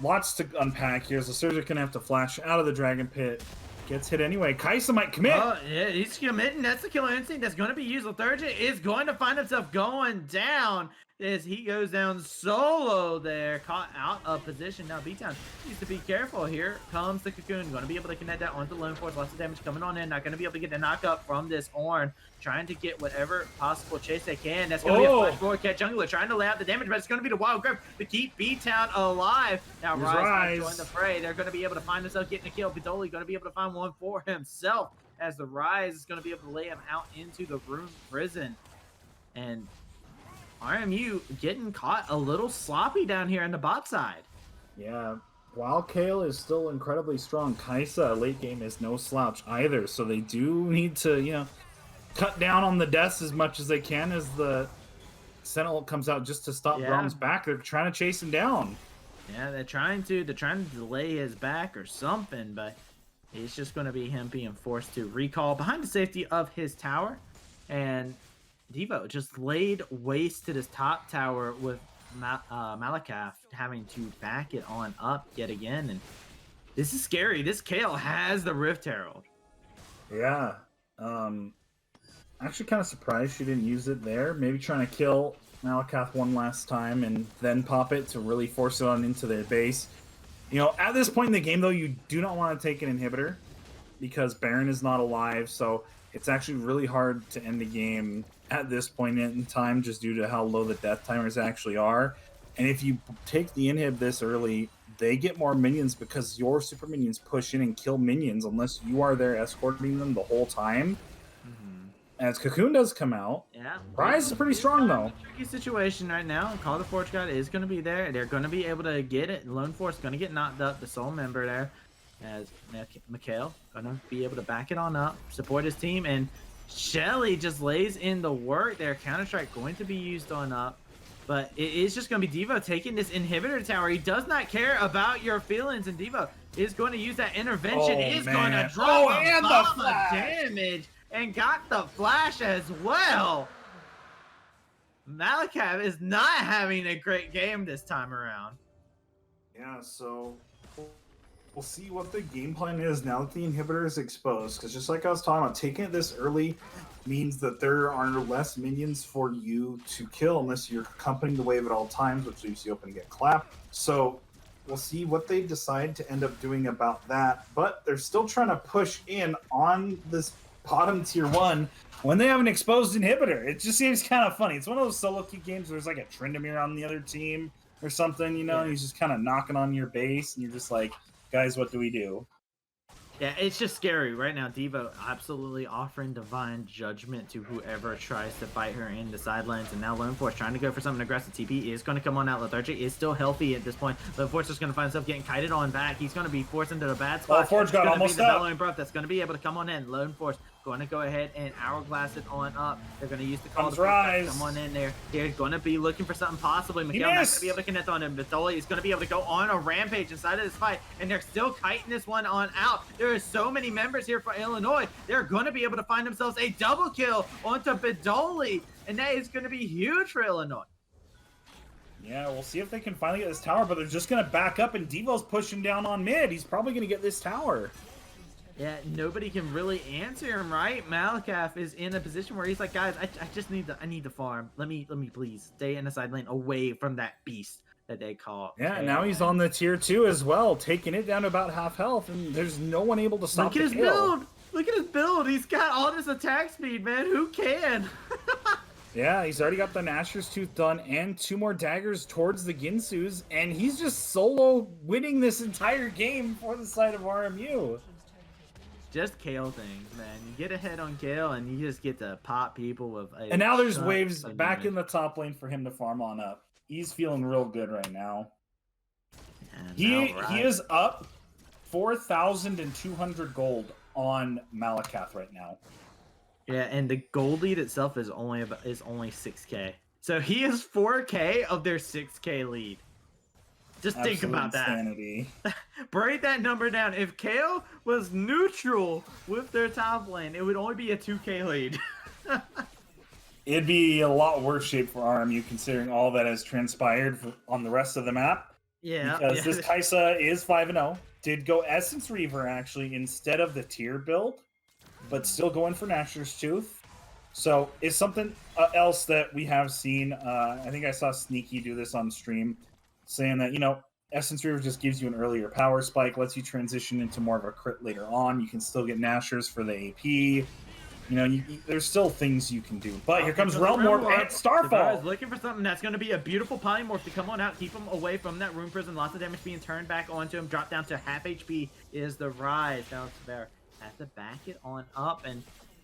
lots to unpack here. So, Surge's gonna have to flash out of the Dragon Pit. Gets hit anyway. Kaisa might commit. Oh, yeah, he's committing. That's the Killer Instinct that's going to be used. Lethargia is going to find himself going down. as he goes down solo there, caught out of position. Now B-Town needs to be careful. Here comes the Cocoon, going to be able to connect that onto Lone Force. Lots of damage coming on in, not going to be able to get the knockup from this Ornn, trying to get whatever possible chase they can. That's going to be a flash forward catch jungler, trying to lay out the damage, but it's going to be the Wild Grip to keep B-Town alive. Now Rise join the fray. They're going to be able to find themselves getting a kill. Vidoli going to be able to find one for himself, as the Rise is going to be able to lay him out into the Rune Prison. And RMU getting caught a little sloppy down here on the bot side. Yeah, while Kale is still incredibly strong, Kaisa late game is no slouch either. So they do need to, cut down on the deaths as much as they can as the Sentinel comes out just to stop Brom's back. They're trying to chase him down. Yeah, they're trying to delay his back or something, but it's just going to be him being forced to recall behind the safety of his tower. And Devo just laid waste to this top tower with Malakaf having to back it on up yet again. And this is scary. This Kale has the Rift Herald. Yeah. Actually kind of surprised she didn't use it there. Maybe trying to kill Malakath one last time and then pop it to really force it on into their base. At this point in the game, though, you do not want to take an inhibitor because Baron is not alive. So it's actually really hard to end the game at this point in time just due to how low the death timers actually are. And if you take the inhib this early, they get more minions because your super minions push in and kill minions unless you are there escorting them the whole time. As Cocoon does come out. Yeah. Rise is pretty strong, though. Tricky situation right now. Call of the Forge God is going to be there. They're going to be able to get it. Lone Force going to get knocked up. The sole member there. As Mikhail going to be able to back it on up, support his team. And Shelly just lays in the work there. Counter-Strike going to be used on up. But it is just going to be Devo taking this inhibitor tower. He does not care about your feelings. And Devo is going to use that intervention. Going to drop a bomb of damage. And got the flash as well. Malakav is not having a great game this time around. Yeah, so we'll see what the game plan is now that the inhibitor is exposed. Because just like I was talking about, taking it this early means that there are less minions for you to kill unless you're accompanying the wave at all times, which leaves you open to get clapped. So we'll see what they decide to end up doing about that. But they're still trying to push in on this bottom tier 1 when they have an exposed inhibitor. It just seems kind of funny. It's one of those solo queue games where there's like a Tryndamere on the other team or something, and he's just kind of knocking on your base, and you're just like, guys, what do we do? Yeah, it's just scary right now. Devo absolutely offering divine judgment to whoever tries to fight her in the sidelines, and now Lone Force trying to go for something aggressive. TP is going to come on out. Lethargic is still healthy at this point. Lone Force is going to find himself getting kited on back. He's going to be forced into a bad spot. Forge got almost up. That's going to be able to come on in. Lone Force going to go ahead and hourglass it on up. They're going to use the call to Rise. come on in there. They're going to be looking for something possibly. Mikhail not going to be able to connect on him. Vitoli is going to be able to go on a rampage inside of this fight, and they're still kiting this one on out. There are so many members here for Illinois. They're going to be able to find themselves a double kill onto Vidoli, and that is going to be huge for Illinois. Yeah, we'll see if they can finally get this tower, but they're just going to back up, and Devo's pushing down on mid. He's probably going to get this tower. Yeah, nobody can really answer him, right? Malakath is in a position where he's like, guys, I just need to farm. Let me please stay in the side lane away from that beast that they call. Yeah, now he's on the tier 2 as well, taking it down to about half health, and there's no one able to stop the kill. Look at his build. Look at his build. He's got all this attack speed, man. Who can? Yeah, he's already got the Nashor's Tooth done and 2 more daggers towards the Ginsus, and he's just solo winning this entire game for the side of RMU. Just Kale things, man. You get ahead on Kale, and you just get to pop people with a... And now there's waves back in the top lane for him to farm on up. He's feeling real good right now. He is up 4,200 gold on Malakath right now. Yeah, and the gold lead itself is only 6K. So he is 4K of their 6K lead. Just think about insanity. that. Break that number down. If Kale was neutral with their top lane, it would only be a 2K lead. It'd be a lot worse shape for RMU considering all that has transpired on the rest of the map. Yeah. Because this Kaisa is 5-0. Did go Essence Reaver actually instead of the tier build, but still going for Nashor's Tooth. So is something else that we have seen. I think I saw Sneaky do this on stream, saying that Essence Reaver just gives you an earlier power spike, lets you transition into more of a crit later on. You can still get Nashers for the AP. There's still things you can do. But here comes Realm Warp and Starfall. Is looking for something that's going to be a beautiful polymorph to come on out, keep him away from that Rune Prison. Lots of damage being turned back onto him. Drop down to half HP is the Rise. Now it's there. Have to back it on up, and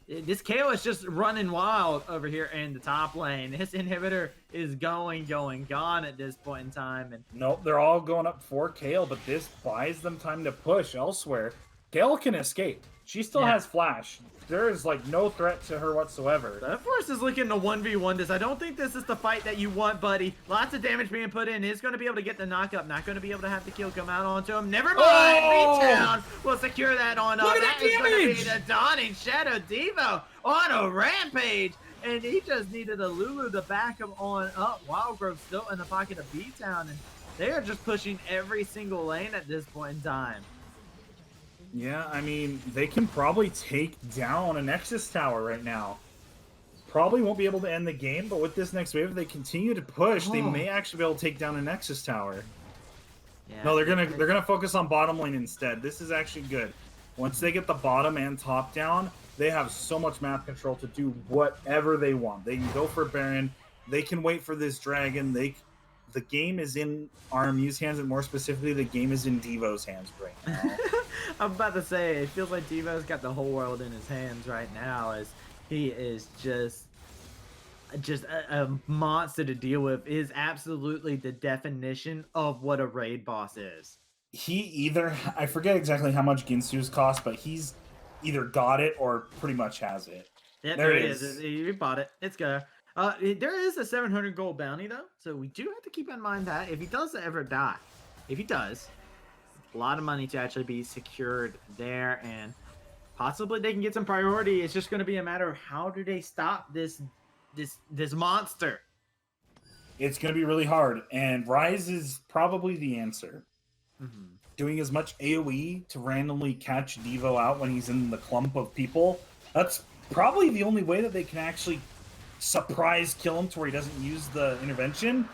this KO is just running wild over here in the top lane. This inhibitor is gone at this point in time. And nope, they're all going up for Kale, but this buys them time to push elsewhere. Kale can escape. She still has flash. There is like no threat to her whatsoever. The Force is looking to 1v1 this. I don't think this is the fight that you want, buddy. Lots of damage being put in. Is going to be able to get the knockup. Not going to be able to have the kill come out onto him. Never mind. B-Town will secure that on up. That is going to be the Dawning Shadow Devo on a rampage. And he just needed a Lulu to back him on up. Wildgrove still in the pocket of B-Town. And they are just pushing every single lane at this point in time. Yeah, I mean, they can probably take down a Nexus Tower right now. Probably won't be able to end the game, but with this next wave, if they continue to push, they may actually be able to take down a Nexus Tower. Yeah. No, they're gonna focus on bottom lane instead. This is actually good. Once they get the bottom and top down, they have so much map control to do whatever they want. They can go for Baron. They can wait for this dragon. The game is in RMU's hands, and more specifically, the game is in Devo's hands right now. I'm about to say, it feels like Devo's got the whole world in his hands right now, as he is just a monster to deal with. Is absolutely the definition of what a raid boss is. I forget exactly how much Ginsu's cost, but he's either got it or pretty much has it. Yep, there it is. You bought it. It's good. There is a 700 gold bounty though, so we do have to keep in mind that if he does ever die, if he does, a lot of money to actually be secured there, and possibly they can get some priority. It's just going to be a matter of how do they stop this monster. It's going to be really hard, and Rise is probably the answer. Doing as much AoE to randomly catch Devo out when he's in the clump of people, that's probably the only way that they can actually surprise kill him to where he doesn't use the intervention,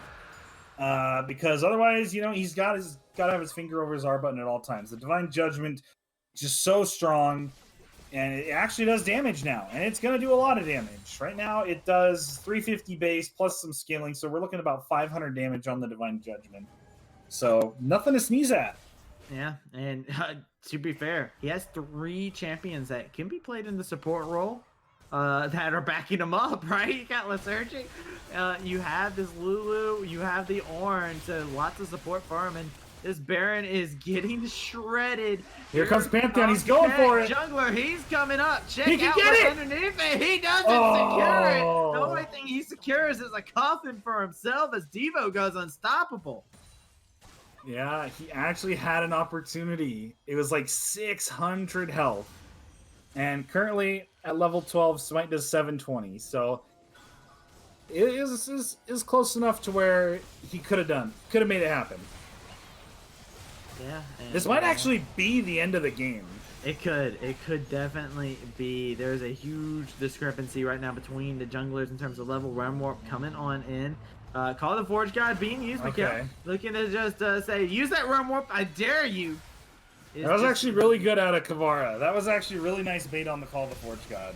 because otherwise, he's got to have his finger over his R button at all times. The Divine Judgment just so strong, and it actually does damage now, and it's going to do a lot of damage. Right now, it does 350 base plus some scaling, so we're looking at about 500 damage on the Divine Judgment. So nothing to sneeze at. Yeah, and to be fair, he has 3 champions that can be played in the support role. That are backing him up, right? You got Upsurge, you have this Lulu, you have the Orange, so lots of support for him, and this Baron is getting shredded. Here comes Pantheon, he's going for it. Jungler, he's coming up. Check he can out get what's it. underneath it. He doesn't secure it. The only thing he secures is a coffin for himself as Devo goes unstoppable. Yeah, he actually had an opportunity. It was like 600 health. And currently at level 12, Smite does 720. So it is close enough to where he could have made it happen. Yeah. This might actually be the end of the game. It could definitely be. There's a huge discrepancy right now between the junglers in terms of level. Realm Warp coming on in. Call the Forge God being used. Okay. Looking to just say, use that Realm Warp. I dare you. That was actually really good out of Kavara. That was actually really nice bait on the Call the Forge God.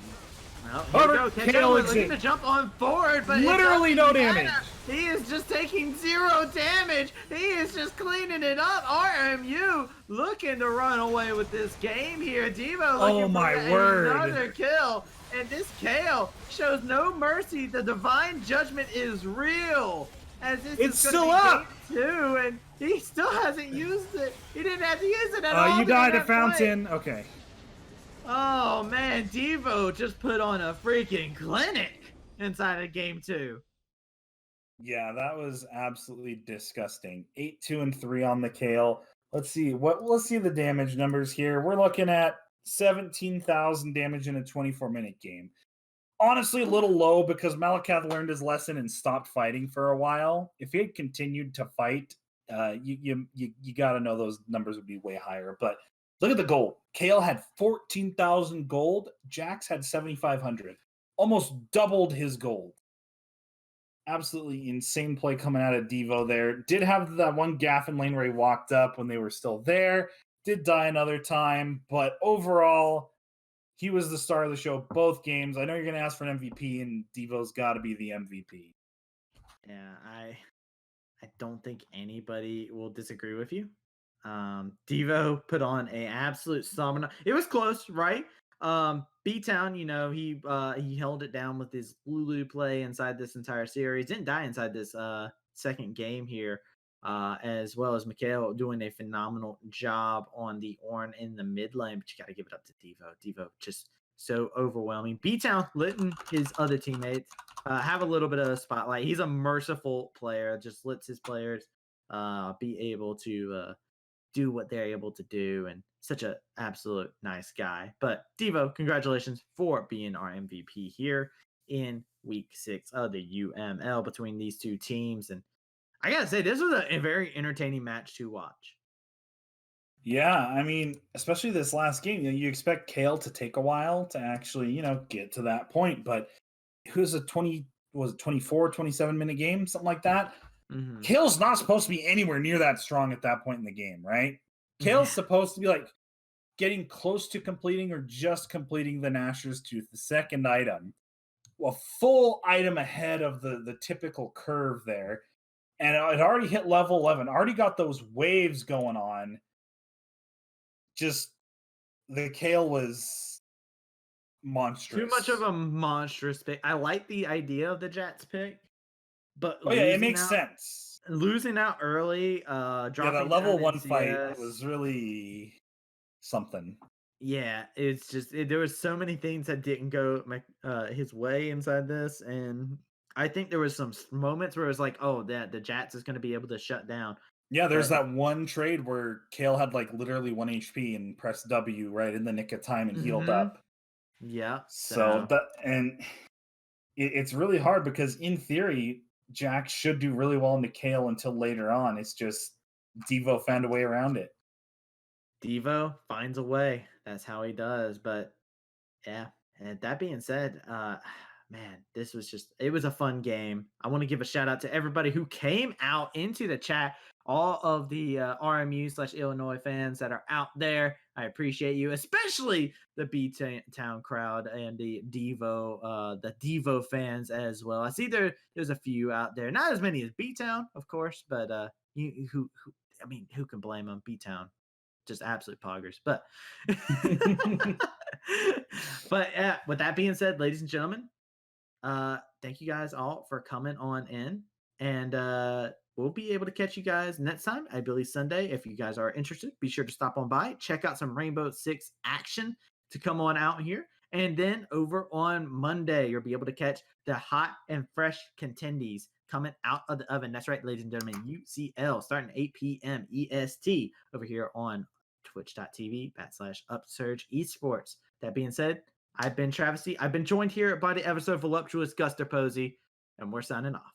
Well, looking to jump on forward, but literally no damage. He is just taking 0 damage. He is just cleaning it up. RMU looking to run away with this game here. Devo looking for another kill. And this KO shows no mercy. The Divine Judgment is real. As this it's is still up. Game 2, and he still hasn't used it. He didn't have to use it at all. You died at Fountain. Okay. Oh man, Devo just put on a freaking clinic inside of game 2. Yeah, that was absolutely disgusting. 8, 2, and 3 on the Kale. Let's see the damage numbers here. We're looking at 17,000 damage in a 24-minute game. Honestly, a little low because Malakath learned his lesson and stopped fighting for a while. If he had continued to fight, you got to know those numbers would be way higher. But look at the gold. Kale had 14,000 gold. Jax had 7,500. almost doubled his gold. Absolutely insane play coming out of Devo there. Did have that one gaff in lane where he walked up when they were still there. Did die another time, but overall, he was the star of the show both games. I know you're going to ask for an MVP, and Devo's got to be the MVP. Yeah, I don't think anybody will disagree with you. Devo put on a absolute summoner. It was close, right? B-Town, he held it down with his Lulu play inside this entire series. Didn't die inside this second game here. As well as Mikhail doing a phenomenal job on the Ornn in the mid lane, but you got to give it up to Devo. Devo just so overwhelming. B-Town letting his other teammates have a little bit of a spotlight. He's a merciful player, just lets his players be able to do what they're able to do, and such an absolute nice guy. But Devo, congratulations for being our MVP here in week 6 of the UML between these two teams. And I gotta say, this was a very entertaining match to watch. Yeah, I mean, especially this last game, you expect Kale to take a while to actually, get to that point, but it was a 24, 27-minute game, something like that. Mm-hmm. Kale's not supposed to be anywhere near that strong at that point in the game, right? Kale's supposed to be like getting close to completing or just completing the Nashor's Tooth, the second item, a full item ahead of the typical curve there. And it already hit level 11, already got those waves going on. Just the Kale was monstrous. Too much of a monstrous pick. I like the idea of the Jats pick, but it makes sense. Losing out early, dropping that level 1 CS, fight was really something. Yeah, it's just there was so many things that didn't go his way inside this, and I think there was some moments where it was like, oh, that the Jats is going to be able to shut down. Yeah, there's that one trade where Kale had like literally 1 HP and pressed W right in the nick of time and healed up. Yeah. So it's really hard because in theory, Jack should do really well into Kale until later on. It's just Devo found a way around it. Devo finds a way. That's how he does. But yeah, and that being said, man, it was a fun game. I want to give a shout out to everybody who came out into the chat, all of the RMU/Illinois fans that are out there. I appreciate you, especially the B-Town crowd and the Devo fans as well. I see there's a few out there, not as many as B-Town, of course, but who can blame them? B-Town, just absolute poggers. But with that being said, ladies and gentlemen, thank you guys all for coming on in, and we'll be able to catch you guys next time, I believe Sunday. If you guys are interested, be sure to stop on by, check out some Rainbow Six action to come on out here. And then over on Monday, you'll be able to catch the hot and fresh contendies coming out of the oven. That's right, ladies and gentlemen, UCL starting 8 p.m. EST over here on twitch.tv/Upsurge Esports. That being said, I've been Travesty. I've been joined here by the ever so voluptuous Guster Posey, and we're signing off.